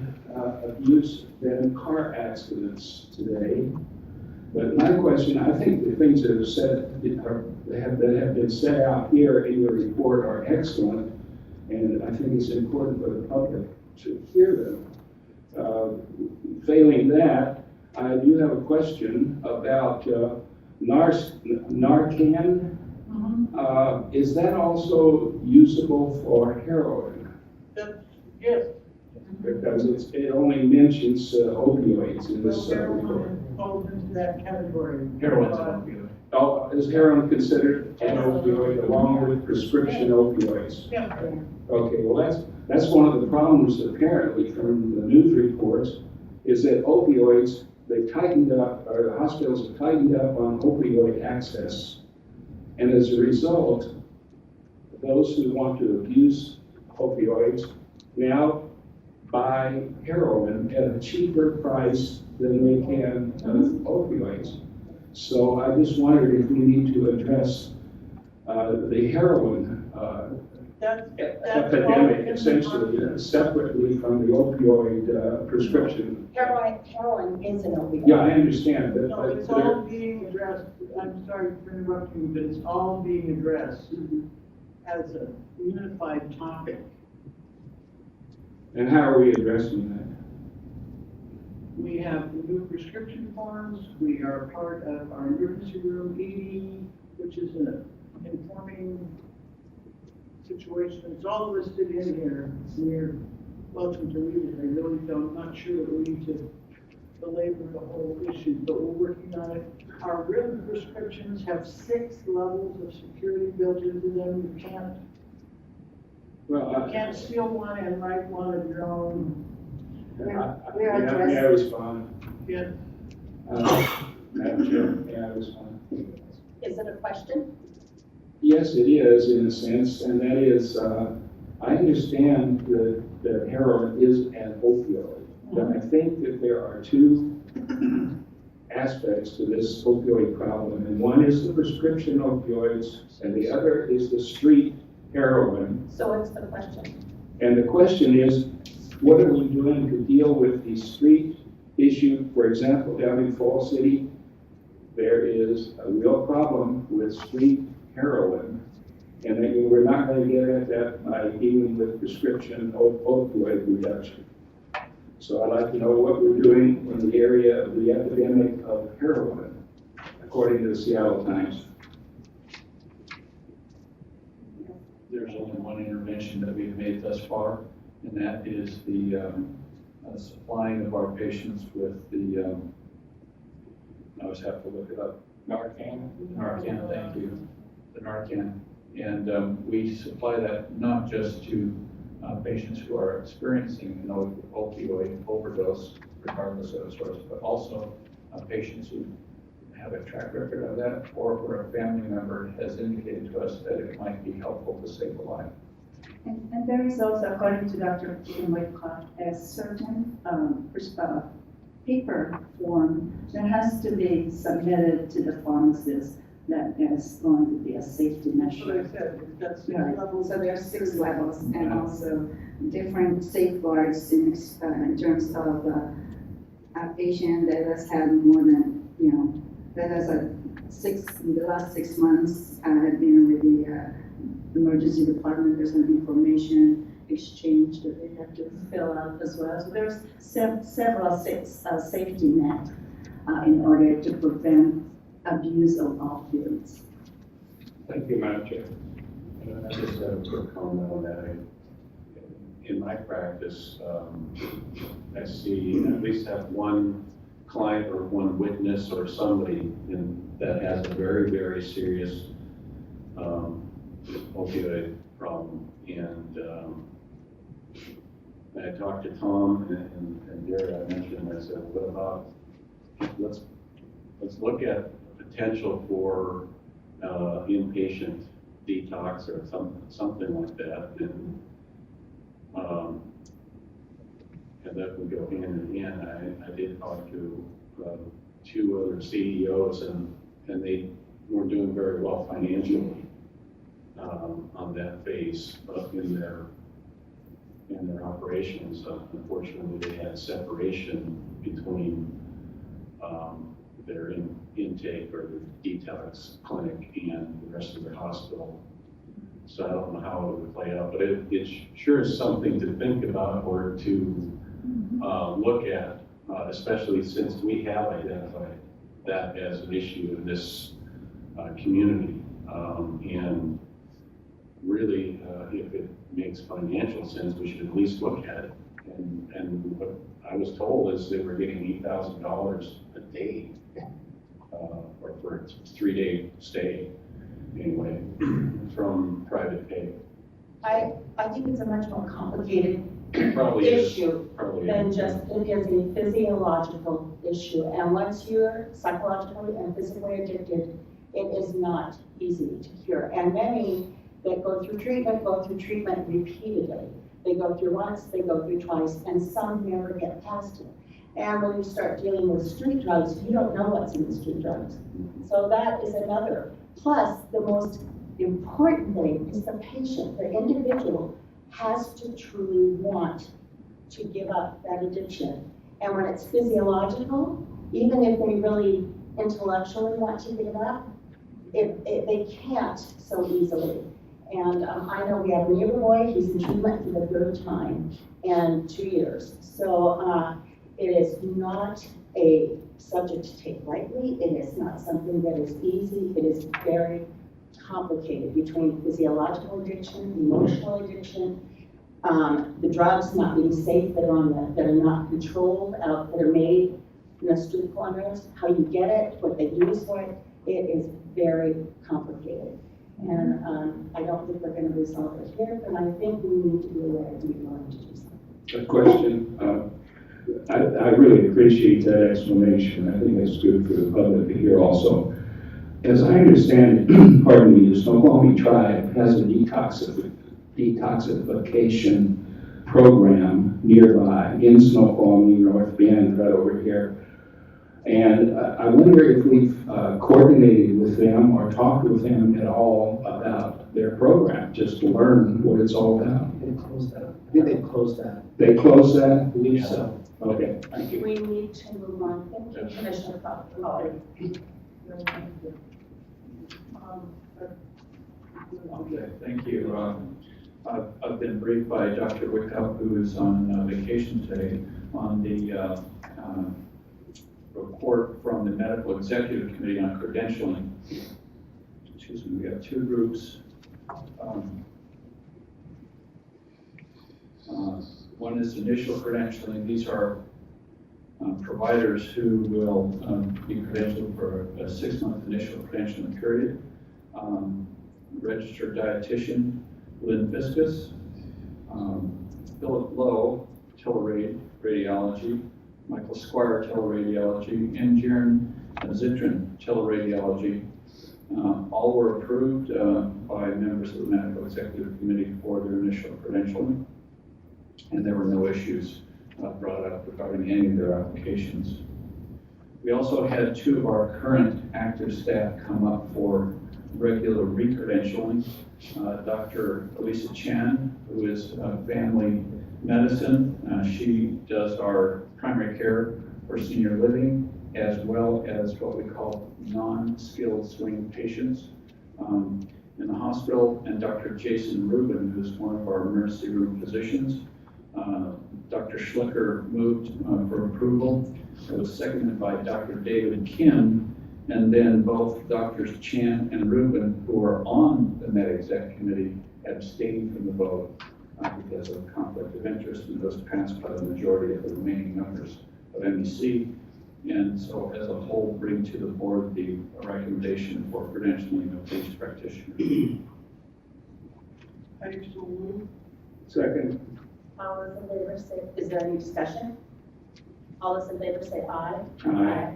abuse than car accidents today. But my question, I think the things that are said that have been set out here in your report are excellent, and I think it's important for the public to hear them. Failing that, I do have a question about Narcan. Is that also usable for heroin? Yes. Because it only mentions opioids in this report. Heroin falls into that category. Heroin's an opioid. Oh, is heroin considered an opioid along with prescription opioids? Yeah. Okay, well that's one of the problems apparently from the news reports, is that opioids, they've tightened up, or the hospitals have tightened up on opioid access. And as a result, those who want to abuse opioids now buy heroin at a cheaper price than they can opioids. So I just wondered if we need to address the heroin that's epidemic, essentially, separately from the opioid prescription. Heroin is an opioid. Yeah, I understand, No, it's but all being addressed, I'm sorry for interrupting, but it's all being addressed as a unified topic. and how are we addressing that? We have new prescription forms, we are part of our emergency room 80, which is an informing situation, it's all listed in here, and you're welcome to read it. I really don't, I'm not sure that we need to belabor the whole issue, but we're working on it. Our written prescriptions have 6 levels of security built into them. You Well, can't steal one and write one of your own. We're may I addressing, respond? Yeah, Madam Chair, may I respond? Is it a question? Yes, it is in a sense, and that is, I understand that heroin is an opioid, but I think that there are 2 aspects to this opioid problem, and one is the prescription opioids, and the other is the street heroin. So what's the question? And the question is, what are we doing to deal with the street issue? For example, down in Fall City, there is a real problem with street heroin, and that we're not going to get at that by dealing with prescription opioid reduction. So I'd like to know what we're doing in the area of the epidemic of heroin, according to the Seattle Times. There's only one intervention that we've made thus far, and that is the supplying of our patients with the, I always have to look it up. Narcan, thank you. The Narcan. And we supply that not just to patients who are experiencing an opioid overdose, regardless of the source, but also patients who have a track record of that, or where a family member has indicated to us that it might be helpful to save a life. and there is also, according to Dr. Whitcott, a certain paper form that has to be submitted to the pharmacist that is going to be a safety that's what I measure. said, that's the Right. level. So there are 6 levels, and also different safeguards in terms of a patient that has had more than, that has in the last 6 months, have been with the emergency department. There's an information exchange that they have to fill out as well. So there's several safety net in order to prevent abuse of opioids. Thank you, Madam Chair. I just have a quick comment on that. In my practice, I see at least have one client or one witness or somebody that has a very, very serious opioid problem. And I talked to Tom and Derek, I mentioned, I said, what about, let's look at potential for inpatient detox or something like that. And that would go hand in hand. I did talk to 2 other CEOs and they weren't doing very well financially on that phase in their operations. Unfortunately, they had separation between their intake or the detox clinic and the rest of their hospital. So I don't know how it would play out, but it sure is something to think about or to look at, especially since we have identified that as an issue in this community. And really, if it makes financial sense, we should at least look at it. And what I was told is they were getting $8,000 a day or for a 3-day stay, anyway, from private pay. I think it's a much more complicated Probably issue Probably than is. just, it is a physiological issue. And once you're psychologically and physically addicted, it is not easy to cure. And many that go through treatment repeatedly. They go through once, they go through twice, and some never get past it. And when you start dealing with street drugs, you don't know what's in the street drugs. So that is another. Plus, the most The important thing is the patient, the individual, has to truly want to give up that addiction. And when it's physiological, even if they really intellectually want to give it up, they can't so easily. And I know we have a neighbor boy, he's in treatment for the third time in 2 years. So it is not a subject to take lightly. It is not something that is easy. It is very complicated between physiological addiction, emotional addiction, the drugs not being safe that are not controlled, that are made in the street corners, how you get it, what they use for it. It is very complicated. And I don't think we're going to resolve it here, but I think we need to be aware and be willing to do something. A question. I really appreciate that explanation. I think it's good for the public to hear also. As I understand it, pardon me, the Snoqualmie tribe has a detoxification program nearby in Snoqualmie, North Bend, right over here. And I wonder if we've coordinated with them or talked with them at all about their program, just to learn what it's all about. They closed that. I think they closed that. They closed that? I believe so. Okay, thank you. We need to move on. Thank you, Commissioner Pollard. Okay, thank you. I've been briefed by Dr. Wickup, who is on vacation today, on the report from the Medical Executive Committee on Credentialing. Excuse me, we have two groups. One is initial credentialing. These are providers who will be credentialed for a 6-month initial credentialing period. Registered dietitian Lynn Fiskus, Philip Lowe, teleradiology, Michael Squire, teleradiology, and Jaren Zitron, teleradiology. All were approved by members of the Medical Executive Committee for their initial credentialing, and there were no issues brought up regarding any of their applications. We also had 2 of our current active staff come up for regular re-credentialing. Dr. Elisa Chan, who is family medicine. She does our primary care for senior living, as well as what we call non-skilled swing patients in the hospital, and Dr. Jason Rubin, who's one of our emergency room physicians. Dr. Schlicker moved for approval. It was seconded by Dr. David Kim, and then both Drs. Chan and Rubin, who are on the Med Exec Committee, abstained from the vote because of conflict of interest, and those passed by the majority of the remaining members of MEC. And so as a whole, bring to the board the recommendation for credentialing of these practitioners. I so move. Second. All those in favor say, is there any discussion? All those in favor say aye. Aye.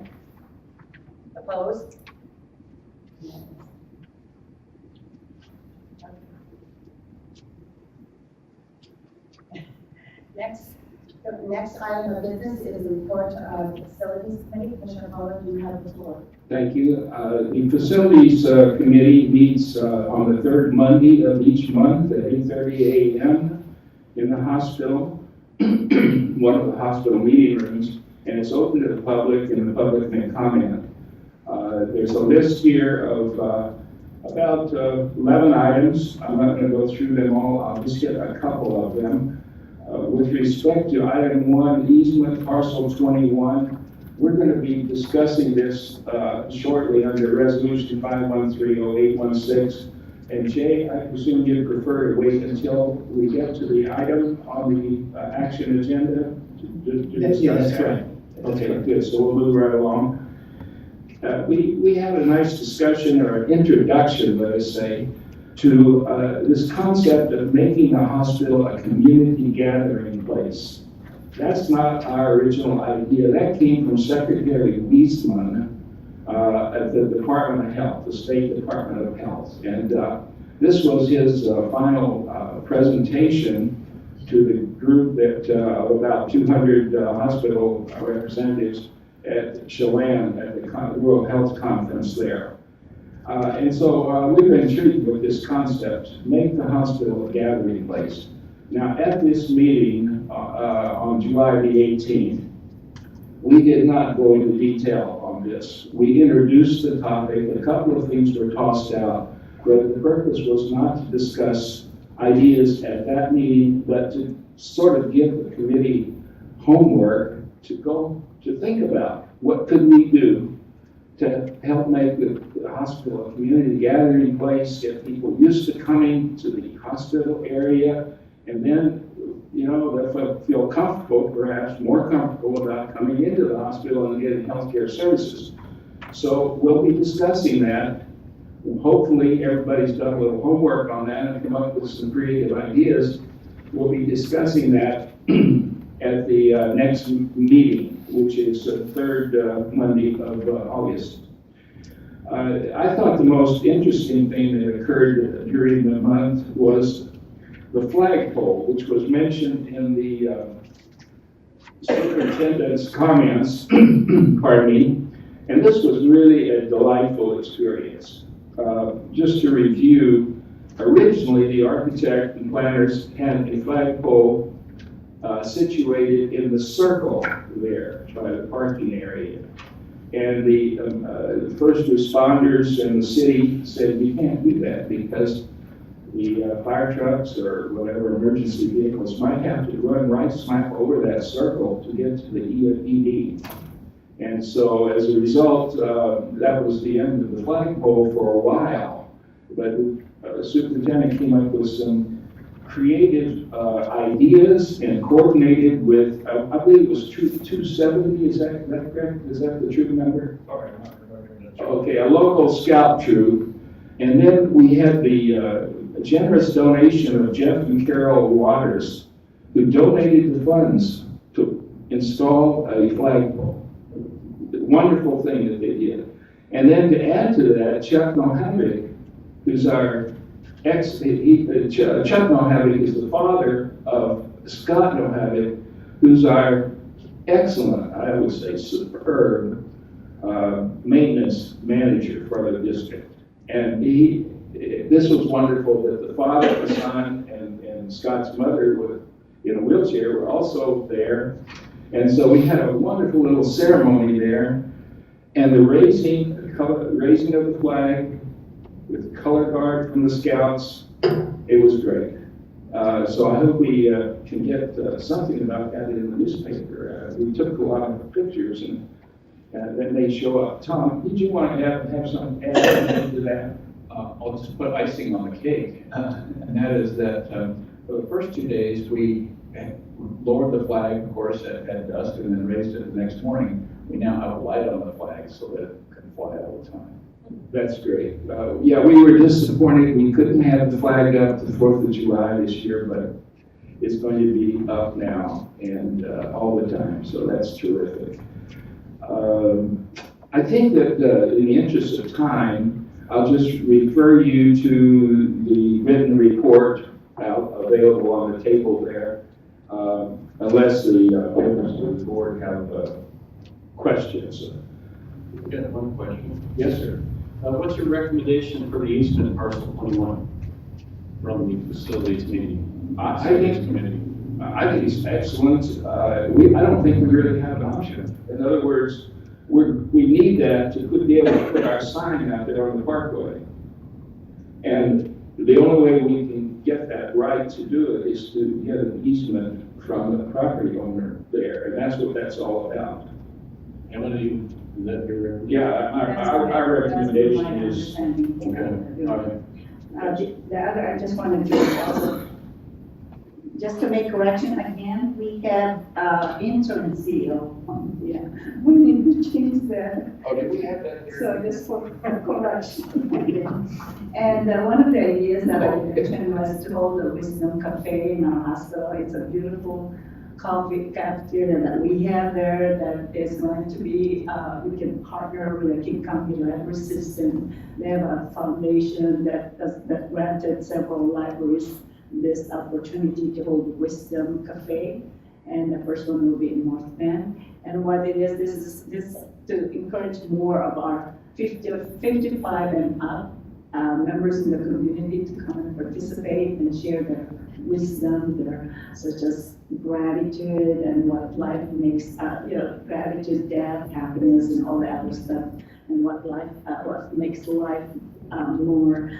Opposed? Next item of business is a report of the Facilities Committee. Commissioner Pollard, you have the floor. Thank you. The Facilities Committee meets on the 3rd Monday of each month at 8:30 a.m. in the hospital, one of the hospital meeting rooms, and it's open to the public, and the public may comment. There's a list here of about 11 items. I'm not going to go through them all. I'll just hit a couple of them. With respect to item 1, easement parcel 21, we're going to be discussing this shortly under resolution 5130816. And Jay, I presume you'd prefer to wait until we get to the item on the action agenda? Yeah, that's right. Okay, good. So we'll move right along. We had a nice discussion, or an introduction, let us say, to this concept of making a hospital a community gathering place. That's not our original idea. That came from Secretary Easement at the Department of Health, the State Department of Health. And this was his final presentation to the group that about 200 hospital representatives at Chelan at the World Health Conference there. And so we've been intrigued with this concept, make the hospital a gathering place. Now, at this meeting on July the 18th, we did not go into detail on this. We introduced the topic, a couple of things were tossed out, but the purpose was not to discuss ideas at that meeting, but to sort of give the committee homework to go to think about what could we do to help make the hospital a community gathering place, get people used to coming to the hospital area, and then, you know, they'll feel comfortable, perhaps more comfortable about coming into the hospital and getting healthcare services. So we'll be discussing that. Hopefully everybody's done a little homework on that and come up with some creative ideas. We'll be discussing that at the next meeting, which is the third Monday of August. I thought the most interesting thing that occurred during the month was the flagpole, which was mentioned in the superintendent's comments, pardon me, and this was really a delightful experience. Just to review, originally the architect and planners had a flagpole situated in the circle there by the parking area. And the first responders in the city said, we can't do that because the fire trucks or whatever emergency vehicles might have to run right smack over that circle to get to the ED. And so as a result, that was the end of the flagpole for a while. But the superintendent came up with some creative ideas and coordinated with, I believe it was 270, is that correct? Is that the troop number? Sorry, I'm not remembering that. Okay, a local scout troop. And then we had the generous donation of Jeff and Carol Waters, who donated the funds to install a flagpole. Wonderful thing that they did. And then to add to that, Chuck Mohammed, who's our Chuck Mohammed is the father of Scott Mohammed, who's our excellent, I would say superb, maintenance manager for the district. And this was wonderful that the father, the son, and Scott's mother in a wheelchair were also there. And so we had a wonderful little ceremony there. And the raising of the flag with color guard from the scouts, it was great. So I hope we can get something about that in the newspaper. We took a lot of pictures and that may show up. Tom, did you want to have some add to that? I'll just put icing on the cake, and that is that for the first 2 days we lowered the flag, of course, at dusk, and then raised it the next morning. We now have a light on the flag so that it can fly all the time. That's great. Yeah, we were disappointed we couldn't have the flag up the 4th of July this year, but it's going to be up now and all the time, so that's terrific. I think that in the interest of time, I'll just refer you to the written report available on the table there, unless the members of the board have questions. I've got one question. Yes, sir. What's your recommendation for the easement in parcel 21 from the facilities meeting? I think it's excellent. I don't think we really have an option. In other words, we need that to be able to put our sign out there on the parkway. And the only way we can get that right to do it is to get an easement from the property owner there. And that's what that's all about. And when you, is that your? Yeah, our recommendation is. Okay. All right. The other, I just wanted to also, just to make correction again, we have interim CEO. Yeah, we need to change that. Oh, did we have that here? So just for correction. And one of the ideas that I mentioned was to hold a wisdom cafe in our hospital. It's a beautiful coffee cafeteria that we have there that is going to be, we can partner with the King County Library System. They have a foundation that granted several libraries this opportunity to hold a wisdom cafe. And the first one will be in North Bend. And what it is, this is to encourage more of our 55 and up, members in the community to come and participate and share their wisdom, their such as gratitude and what life makes, gratitude, death, happiness, and all the other stuff, and what makes life more,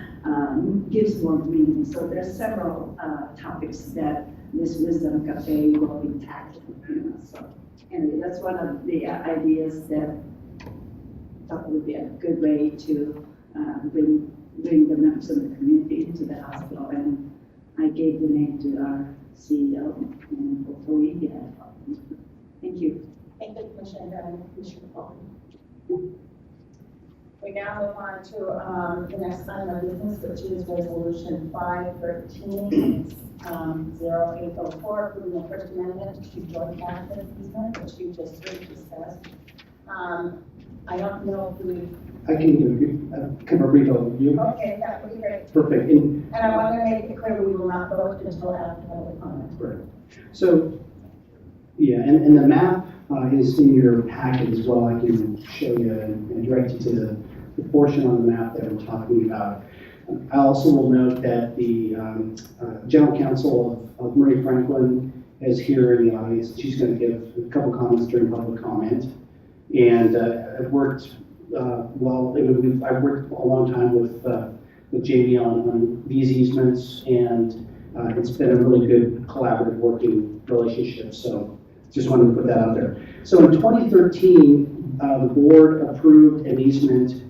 gives more meaning. So there's several topics that this Wisdom Cafe will be tackling. So anyway, that's one of the ideas that I thought would be a good way to bring the members of the community into the hospital. And I gave the name to our CEO, and hopefully, thank you. Thank you, Commissioner and Commissioner Paul. We now move on to the next item of business, which is Resolution 513, 0804, approving the First Amendment to joint access easement, which you just discussed. I don't know if we. I can give a brief overview. Okay, that would be great. Perfect. And I want to make it clear we will not vote until after the comment. Right. So, yeah, and the map is in your packet as well. I can show you and direct you to the portion on the map that we're talking about. I also will note that the General Counsel of Murray Franklin is here in the audience. She's going to give a couple comments during public comment. And I've worked I've worked a long time with Jamie on these easements, and it's been a really good collaborative working relationship. So just wanted to put that out there. So in 2013, the board approved an easement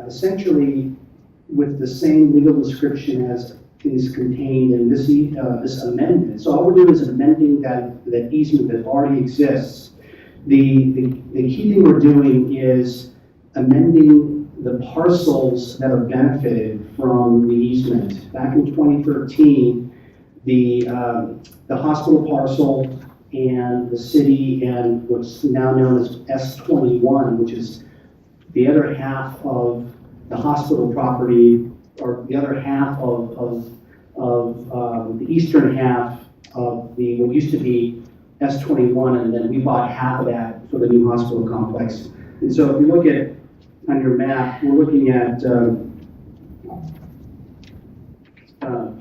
essentially with the same legal description as is contained in this amendment. So all we're doing is amending that easement that already exists. The key thing we're doing is amending the parcels that have benefited from the easement. Back in 2013, the hospital parcel and the city and what's now known as S21, which is the other half of the hospital property, or the other half of the eastern half of what used to be S21, and then we bought half of that for the new hospital complex. And so if you look at on your map, we're looking at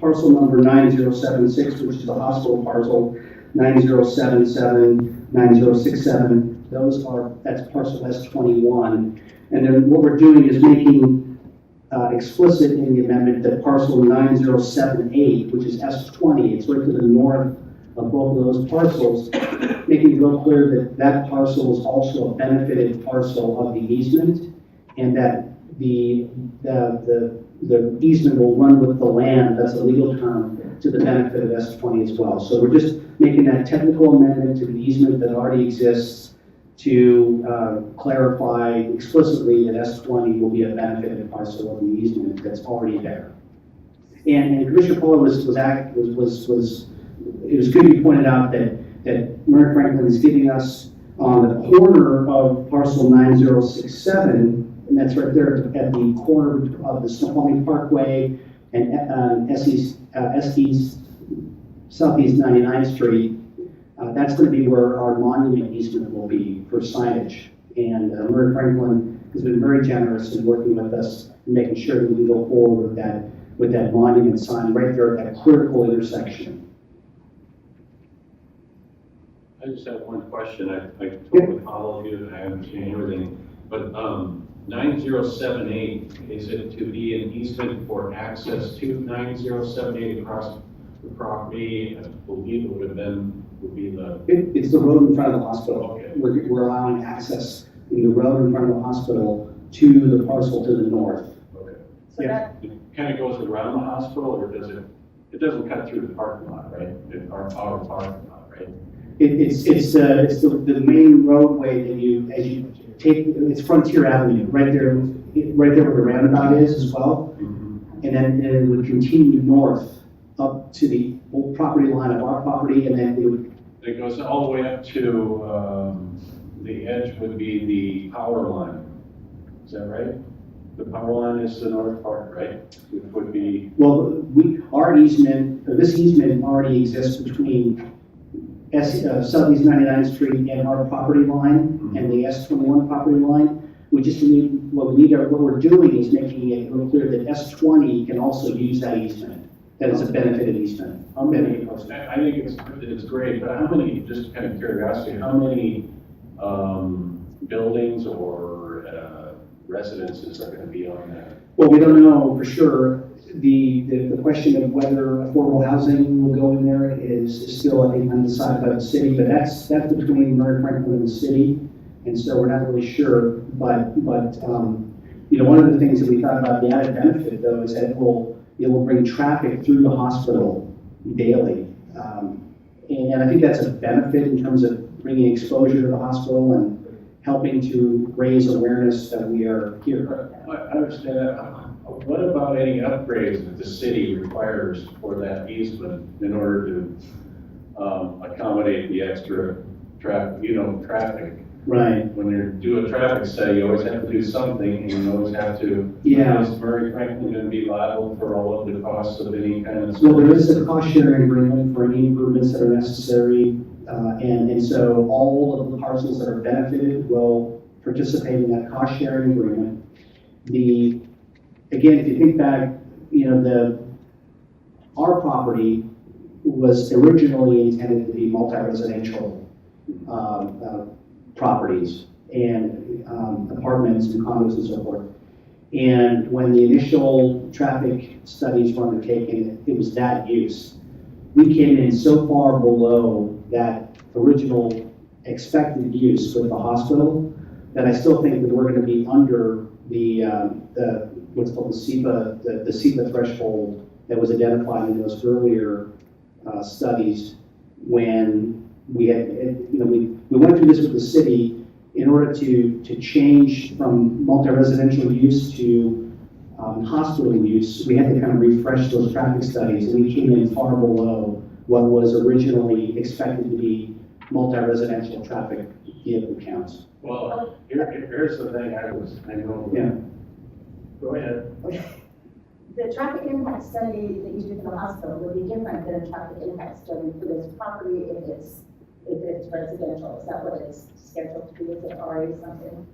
parcel number 9076, which is the hospital parcel, 9077, 9067. That's parcel S21. And then what we're doing is making explicit in the amendment that parcel 9078, which is S20, it's right to the north of both of those parcels, making it real clear that that parcel is also a benefited parcel of the easement, and that the easement will run with the land, that's a legal term, to the benefit of S20 as well. So we're just making that technical amendment to the easement that already exists to clarify explicitly that S20 will be a benefited parcel of the easement that's already there. And Commissioner Fuller it was good you pointed out that Murray Franklin is giving us on the corner of parcel 9067, and that's right there at the corner of the Snoqualmie Parkway and Southeast 99th Street. That's going to be where our monument easement will be for signage. And Murray Franklin has been very generous in working with us and making sure that we go forward with that monument sign right there at that critical intersection. I just have one question. I totally follow you and I understand everything, but 9078, is it to be an easement for access to 9078 across the property? I believe it would be the... It's the road in front of the hospital. Okay. We're allowing access in the road in front of the hospital to the parcel to the north. Okay. So that, It kind of goes around the hospital, or does it doesn't cut through the parking lot, right? Our parking lot, right? It's the main roadway that as you take, it's Frontier Avenue, right there where the roundabout is as well. Mm-hmm. And then it would continue north up to the old property line of our property, and then it would. It goes all the way up to, the edge would be the power line. Is that right? The power line is the north part, right? It would be... Well, this easement already exists between Southeast 99th Street and our property line, and the S21 property line, We just need, what we're doing is making it real clear that S20 can also use that easement, that it's a benefited easement. How many, I think it's great, but how many, just kind of curiosity, how many buildings or residences are going to be on that? Well, we don't know for sure. The question of whether affordable housing will go in there is still, I think, undecided by the city, but that's between Murray Franklin and the city, and so we're not really sure. But you know, one of the things that we thought about the added benefit though is that it will bring traffic through the hospital daily, and I think that's a benefit in terms of bringing exposure to the hospital and helping to raise awareness that we are here. I understand that. What about any upgrades that the city requires for that easement in order to accommodate the extra traffic? Right. When you do a traffic study, you always have to do something, and you always have to. Yeah. Is Murray Franklin going to be liable for all of the costs of any kind of? Well, there is a cost sharing agreement for any improvements that are necessary, and so all of the parcels that are benefited will participate in that cost sharing agreement. Again, if you think back, you know, our property was originally intended to be multi-residential properties and apartments and condos and so forth. And when the initial traffic studies were undertaken, it was that use. We came in so far below that original expected use with the hospital that I still think that we're going to be under the what's called the SEPA threshold that was identified in those earlier studies when we had, you know, we went through this with the city in order to change from multi-residential use to hospital use. We had to kind of refresh those traffic studies, and we came in far below what was originally expected to be multi-residential traffic vehicle counts. Well, here's the thing I know. Yeah. Go ahead. The traffic impact study that you do for the hospital would be different than a traffic impact study for this property if it's residential. Is that what it's scheduled to be? Is it already something?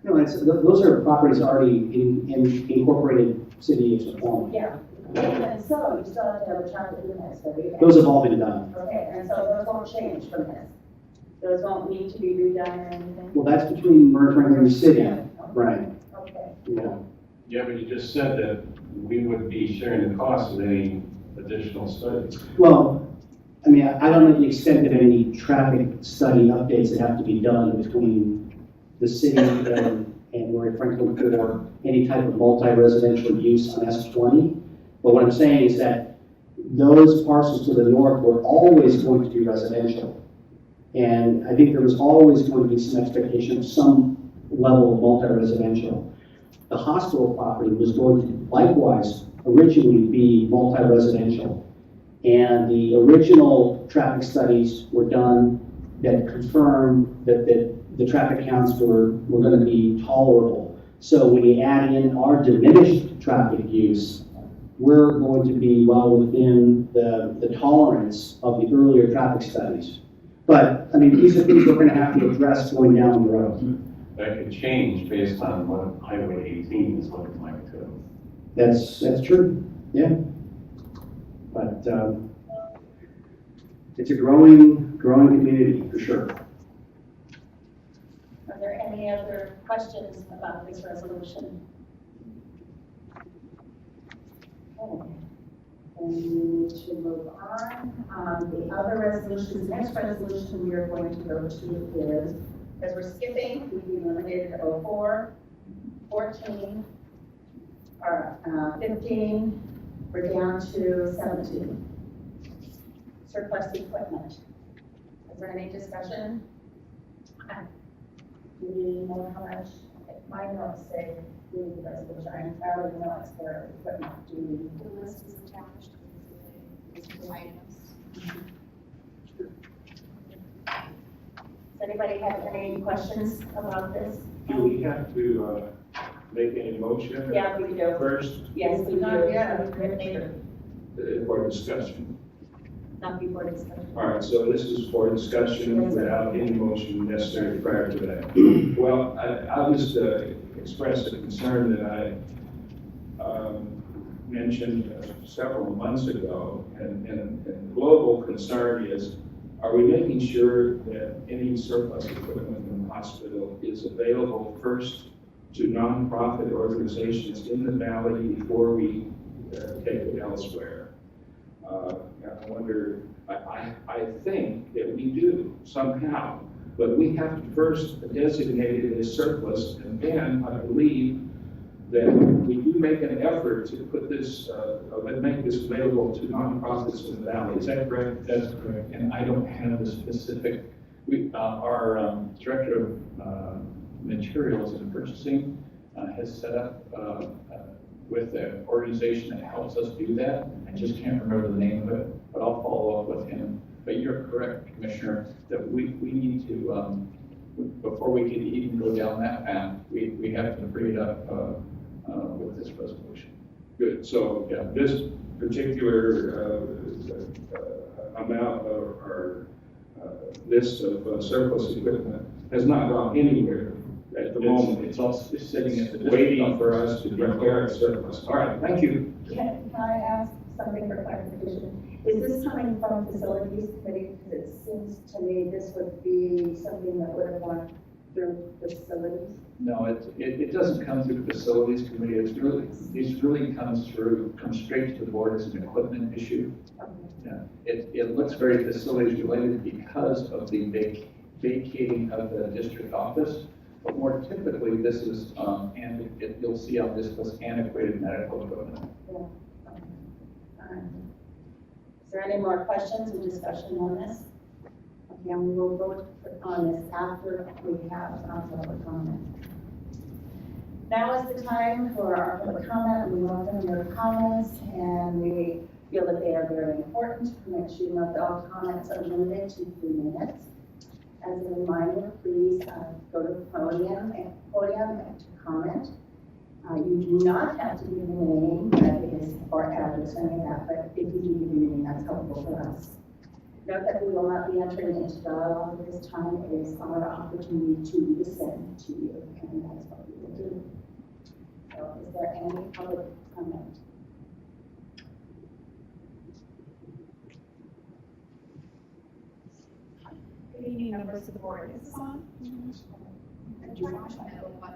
No, those are properties already in incorporated city of Oklahoma. Yeah. And so you still have to have a traffic impact study. Those have all been done. Okay, and so those won't change from this. Those won't need to be redone or anything? Well, that's between Murray Franklin and the city. Yeah. Right. Okay. Yeah. Yeah, but you just said that we would be sharing the cost of any additional studies. Well, I mean, I don't know the extent of any traffic study updates that have to be done between the city and Murray Franklin for any type of multi-residential use on S20. But what I'm saying is that those parcels to the north were always going to be residential. And I think there was always going to be some expectation of some level of multi-residential. The hospital property was going to likewise originally be multi-residential. And the original traffic studies were done that confirmed that the traffic counts were going to be tolerable. So when you add in our diminished traffic use, we're going to be well within the tolerance of the earlier traffic studies. But, I mean, these are things we're going to have to address going down the road. That could change based on what Highway 18 is looking like too. That's true, yeah. But it's a growing community for sure. Are there any other questions about this resolution? Okay. And we need to move on. The other resolutions, the next resolution we are going to go to is, as we're skipping, we've eliminated 04, 14, or 15, we're down to 17. Surplus equipment. Is there any discussion? Do we know how much? Okay, my notes say we need the resolution. I already know it's their equipment. Do we? The list is attached to the items. Does anybody have any questions about this? Do we have to make any motion? Yeah, we do. First, Yes, we do. Not yet. Later. for discussion. not before discussion. All right, so this is for discussion without any motion necessary prior to that. Well, I'll just express a concern that I mentioned several months ago, and the global concern is, are we making sure that any surplus equipment in the hospital is available first to nonprofit organizations in the valley before we take it elsewhere? I wonder, I think that we do somehow, but we have to first designate it as surplus, and then I believe that we do make an effort to put this, make this available to nonprofits in the valley. Is that correct? That's correct, and I don't have the specific, our Director of Materials and Purchasing has set up with an organization that helps us do that. I just can't remember the name of it, but I'll follow up with him. But you're correct, Commissioner, that we need to, before we can even go down that path, we have to bring it up with this resolution. Good, so Yeah. this particular amount or list of surplus equipment has not gone anywhere at the moment. It's all sitting at the Waiting for us to declare it surplus. All right, thank you. Can I ask something for clarification? Is this coming from facilities committee? Because it seems to me this would be something that would have gone through facilities. No, it doesn't come through the facilities committee. It really comes straight to the board as an equipment issue. Yeah, it looks very facilities related because of the vacating of the district office. But more typically, this is, you'll see on this list, antiquated medical equipment. Yeah. Okay. All right. Is there any more questions or discussion on this? Okay, and we will vote on this after we have our public comment. Now is the time for our public comment. We welcome your comments, and we feel that they are very important. Make sure you note that all comments are limited to 3 minutes. As a reminder, please go to the podium to comment. You do not have to give your name, or address, or any of that, but if you do give your name, that's helpful for us. Note that we will not be entering into dialogue at this time. It is our opportunity to listen to you, and that's what we will do. So is there any public comment? Good evening, members of the board. Is this on? I'm trying to know what,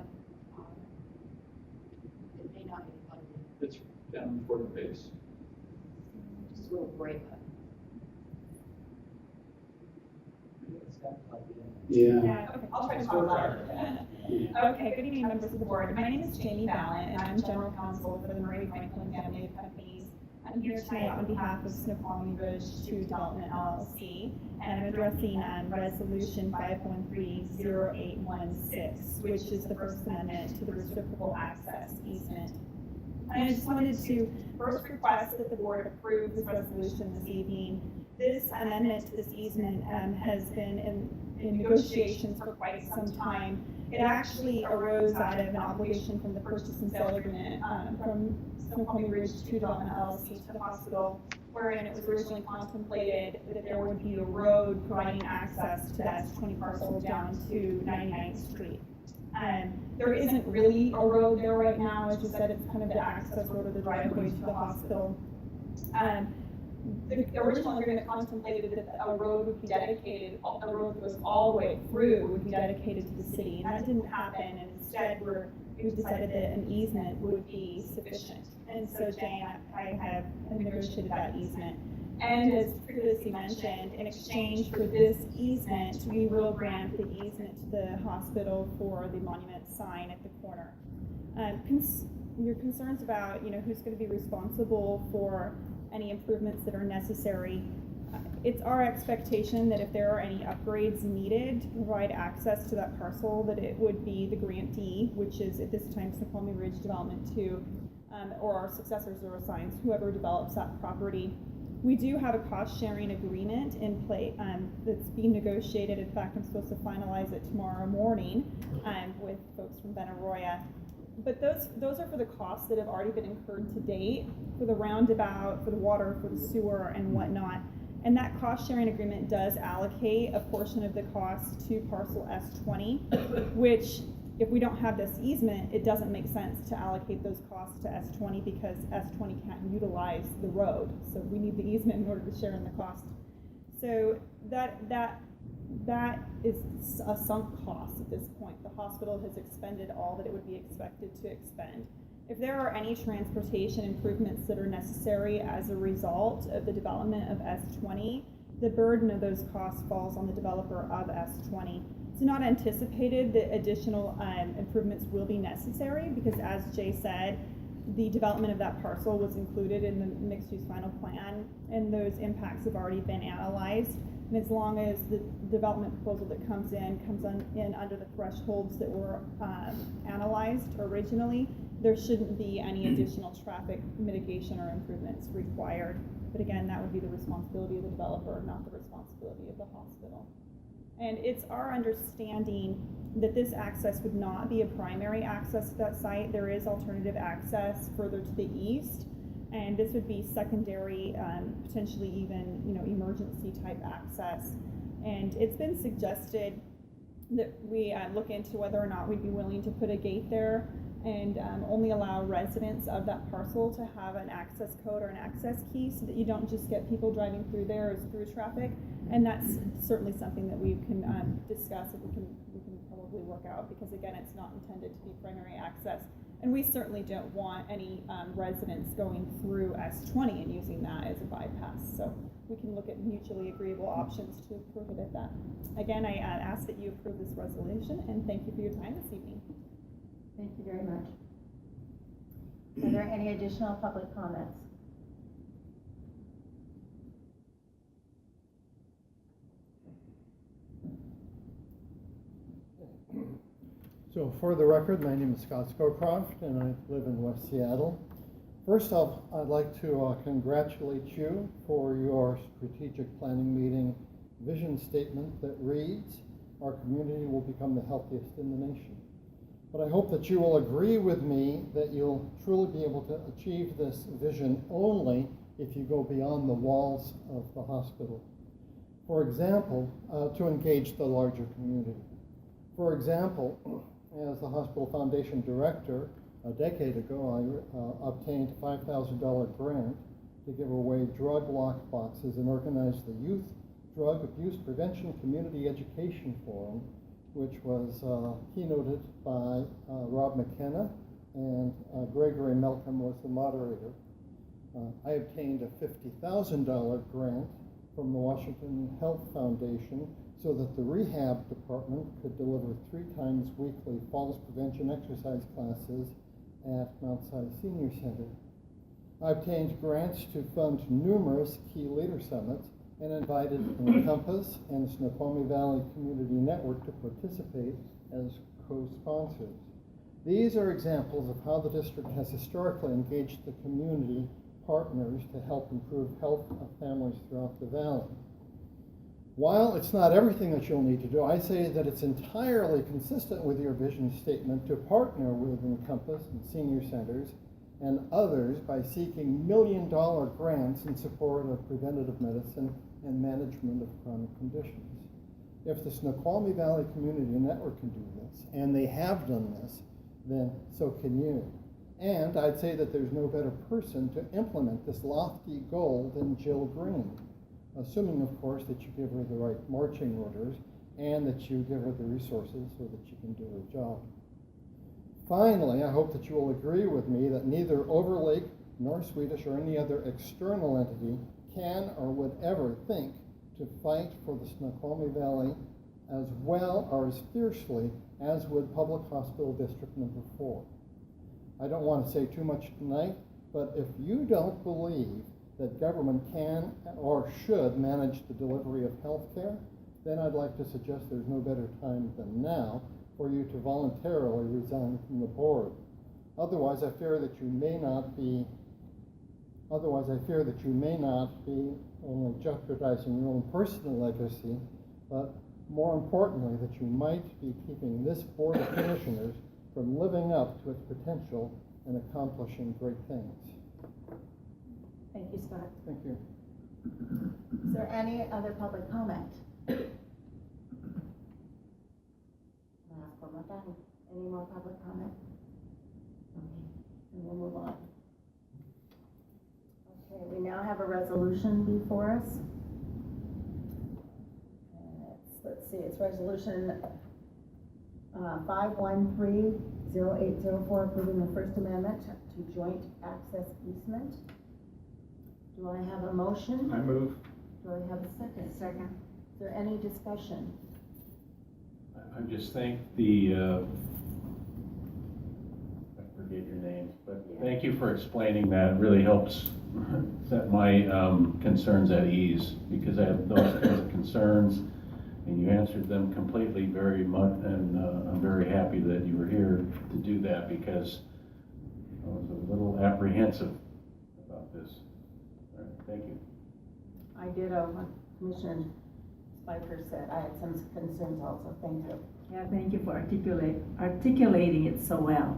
it may not be funded. It's down for the base. Just a little break. Yeah. Okay, I'll try to talk louder. Okay, good evening, members of the board. My name is Jamie Ballant, and I'm general counsel for the Murray Franklin family of companies. I'm here tonight on behalf of Snoqualmie Ridge 2 Development LLC, and I'm addressing resolution 5130816, which is the First Amendment to the Reciprocal Access Easement. And I just wanted to first request that the board approve this resolution this evening. This amendment to this easement has been in negotiations for quite some time. It actually arose out of an obligation from the purchase and sale agreement from Snoqualmie Ridge 2 Development LLC to the hospital, wherein it was originally contemplated that there would be a road providing access to that 20 parcel down to 99th Street. There isn't really a road there right now. As you said, it's kind of the access road or the driveway to the hospital. The original agreement contemplated that a road would be dedicated, a road that was all the way through would be dedicated to the city, and that didn't happen, and instead it was decided that an easement would be sufficient. And so Jane, I have negotiated that easement. And as previously mentioned, in exchange for this easement, we will grant the easement to the hospital for the monument sign at the corner. Your concerns about, who's going to be responsible for any improvements that are necessary. It's our expectation that if there are any upgrades needed to provide access to that parcel, that it would be the grantee, which is at this time Snoqualmie Ridge Development 2, or our successors or assigns, whoever develops that property. We do have a cost-sharing agreement in play that's being negotiated. In fact, I'm supposed to finalize it tomorrow morning with folks from Benaroya. But those are for the costs that have already been incurred to date, for the roundabout, for the water, for the sewer, and whatnot. And that cost sharing agreement does allocate a portion of the cost to parcel S20, which if we don't have this easement, it doesn't make sense to allocate those costs to S20 because S20 can't utilize the road. So we need the easement in order to share in the cost. So that is a sunk cost at this point. The hospital has expended all that it would be expected to expend. If there are any transportation improvements that are necessary as a result of the development of S20, the burden of those costs falls on the developer of S20. It's not anticipated that additional improvements will be necessary because, as Jay said, the development of that parcel was included in the mixed-use final plan, and those impacts have already been analyzed. And as long as the development proposal that comes in under the thresholds that were analyzed originally, there shouldn't be any additional traffic mitigation or improvements required. But again, that would be the responsibility of the developer, not the responsibility of the hospital. And it's our understanding that this access would not be a primary access to that site. There is alternative access further to the east, and this would be secondary, potentially even emergency type access. And it's been suggested that we look into whether or not we'd be willing to put a gate there and only allow residents of that parcel to have an access code or an access key so that you don't just get people driving through there as through traffic. And that's certainly something that we can discuss if we can probably work out, because again, it's not intended to be primary access. And we certainly don't want any residents going through S20 and using that as a bypass. So we can look at mutually agreeable options to prohibit that. Again, I ask that you approve this resolution, and thank you for your time this evening. Thank you very much. Are there any additional public comments? So for the record, my name is Scott Scowcroft, and I live in West Seattle. First off, I'd like to congratulate you for your strategic planning meeting vision statement that reads, "Our community will become the healthiest in the nation." But I hope that you will agree with me that you'll truly be able to achieve this vision only if you go beyond the walls of the hospital. For example, to engage the larger community. For example, as the Hospital Foundation Director, a decade ago, I obtained a $5,000 grant to give away drug lock boxes and organize the Youth Drug Abuse Prevention Community Education Forum, which was keynoted by Rob McKenna, and Gregory Malcolm was the moderator. I obtained a $50,000 grant from the Washington Health Foundation so that the rehab department could deliver 3 times weekly falls prevention exercise classes at Mount Sinai Senior Center. I obtained grants to fund numerous key leader summits and invited Encompass and Snoqualmie Valley Community Network to participate as co-sponsors. These are examples of how the district has historically engaged the community partners to help improve health of families throughout the valley. While it's not everything that you'll need to do, I say that it's entirely consistent with your vision statement to partner with Encompass and senior centers and others by seeking million-dollar grants in support of preventative medicine and management of chronic conditions. If the Snoqualmie Valley Community Network can do this, and they have done this, then so can you. And I'd say that there's no better person to implement this lofty goal than Jill Green, assuming, of course, that you give her the right marching orders and that you give her the resources so that she can do her job. Finally, I hope that you will agree with me that neither Overlake nor Swedish or any other external entity can or would ever think to fight for the Snoqualmie Valley as well or as fiercely as would Public Hospital District Number 4. I don't want to say too much tonight, but if you don't believe that government can or should manage the delivery of health care, then I'd like to suggest there's no better time than now for you to voluntarily resign from the board. Otherwise, I fear that you may not be only jeopardizing your own personal legacy, but more importantly, that you might be keeping this Board of Commissioners from living up to its potential and accomplishing great things. Thank you, Scott. Thank you. Is there any other public comment? Last one more time. Any more public comment? Okay, and we'll move on. Okay, we now have a resolution before us. Let's see, it's resolution 5130804, approving the First Amendment to joint access easement. Do I have a motion? I move. Do I have a second? Second. Is there any discussion? I just thank the, I forget your names, but thank you for explaining that. It really helps set my concerns at ease, because I have those kinds of concerns, and you answered them completely very much, and I'm very happy that you were here to do that, because I was a little apprehensive about this. All right, thank you. I did what Commissioner Spiker said. I had some concerns also. Thank you. Yeah, thank you for articulating it so well.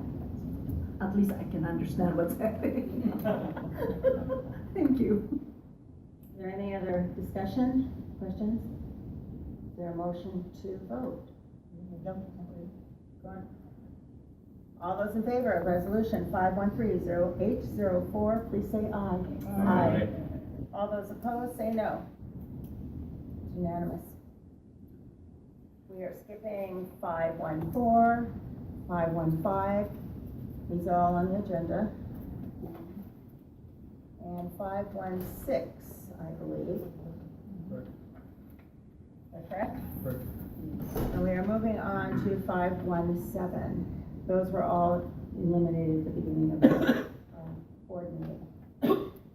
At least I can understand what's happening. Thank you. Is there any other discussion, questions? Is there a motion to vote? Go on. All those in favor of resolution 5130804, please say aye. Aye. All those opposed, say no. It's unanimous. We are skipping 514, 515. These are all on the agenda. And 516, I believe. Is that correct? Correct. And we are moving on to 517. Those were all eliminated at the beginning of the board meeting. Is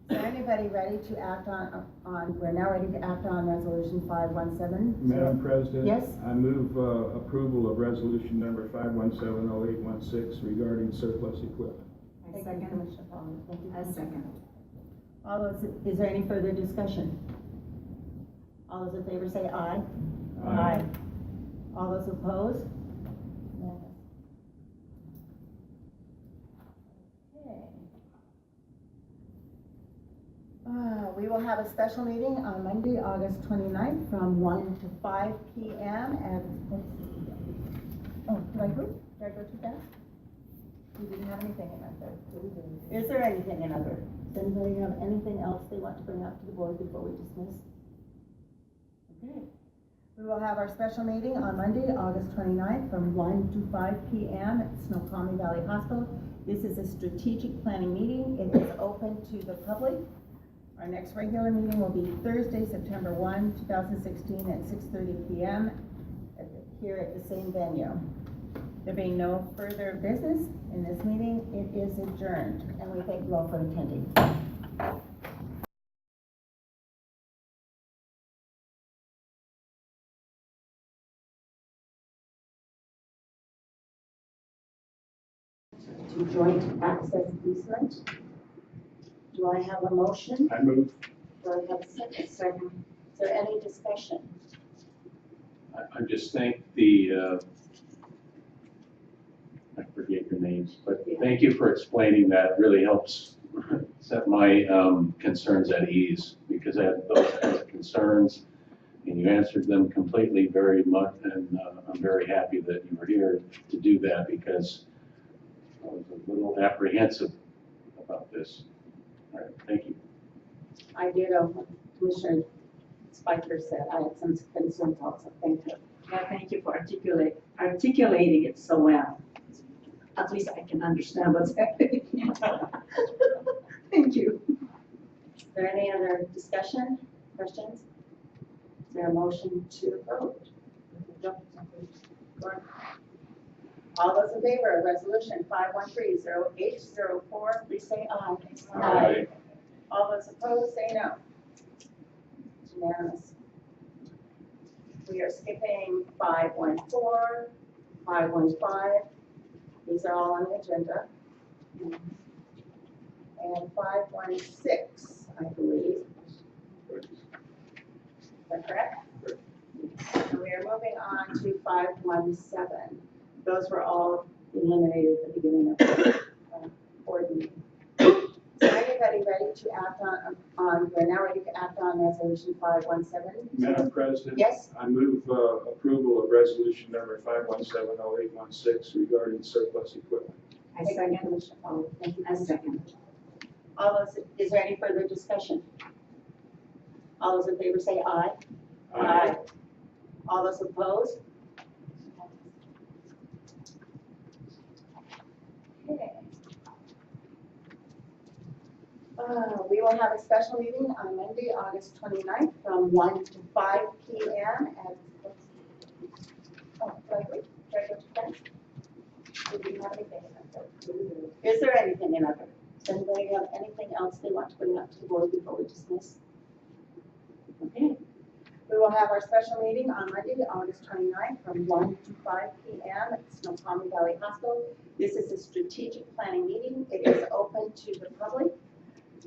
there anybody ready to act on, we're now ready to act on resolution 517? Madam President? Yes? I move approval of resolution number 5170816 regarding surplus equipment. Thank you, Commissioner Palmer. Thank you. I second. All those, is there any further discussion? All those in favor say aye. Aye. All those opposed? No. Okay. We will have a special meeting on Monday, August 29th from 1 to 5 p.m. at, did I go too fast? We didn't have anything in other. Is there anything in other? Does anybody have anything else they want to bring up to the board before we dismiss? Okay. We will have our special meeting on Monday, August 29th from 1 to 5 p.m. at Snoqualmie Valley Hospital. This is a strategic planning meeting. It is open to the public. Our next regular meeting will be Thursday, September 1, 2016 at 6:30 p.m. here at the same venue. There being no further business in this meeting, it is adjourned, and we thank you all for attending. To joint access easement. Do I have a motion? I move. Do I have a second? Second. Is there any discussion? I just thank the, I forget your names, but thank you for explaining that. It really helps set my concerns at ease, because I have those kinds of concerns, and you answered them completely very much, and I'm very happy that you were here to do that, because I was a little apprehensive about this. All right, thank you. I did, Commissioner Spiker said, I had some concerns also. Thank you. Yeah, thank you for articulating it so well. At least I can understand what's happening. Thank you. Is there any other discussion, questions? Is there a motion to vote? All those in favor of resolution 5130804, please say aye. Aye. All those opposed, say no. It's unanimous. We are skipping 514, 515. These are all on the agenda. And 516, I believe. Is that correct? And we are moving on to 517. Those were all eliminated at the beginning of the board meeting. Is there everybody ready to act we're now ready to act on resolution 517? Madam President? Yes? I move approval of resolution number 5170816 regarding surplus equipment. I Thank you, second. Commissioner Polly. Thank you. I second. All those, is there any further discussion? All those in favor say aye. Aye. All those opposed? Okay. We will have a special meeting on Monday, August 29th from 1 to 5 p.m. at, oh, do I agree? Do I go to that? Do you have anything in that? Is there anything in other? Does anybody have anything else they want to bring up to the board before we dismiss? Okay. We will have our special meeting on Monday, August 29th from 1 to 5 p.m. at Snoqualmie Valley Hospital. This is a strategic planning meeting. It is open to the public.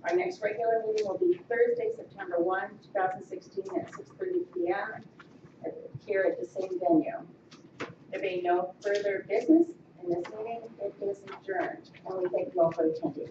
Our next regular meeting will be Thursday, September 1, 2016 at 6:30 p.m. Here at the same venue. There being no further business in this meeting, it is adjourned. And we thank you all for attending.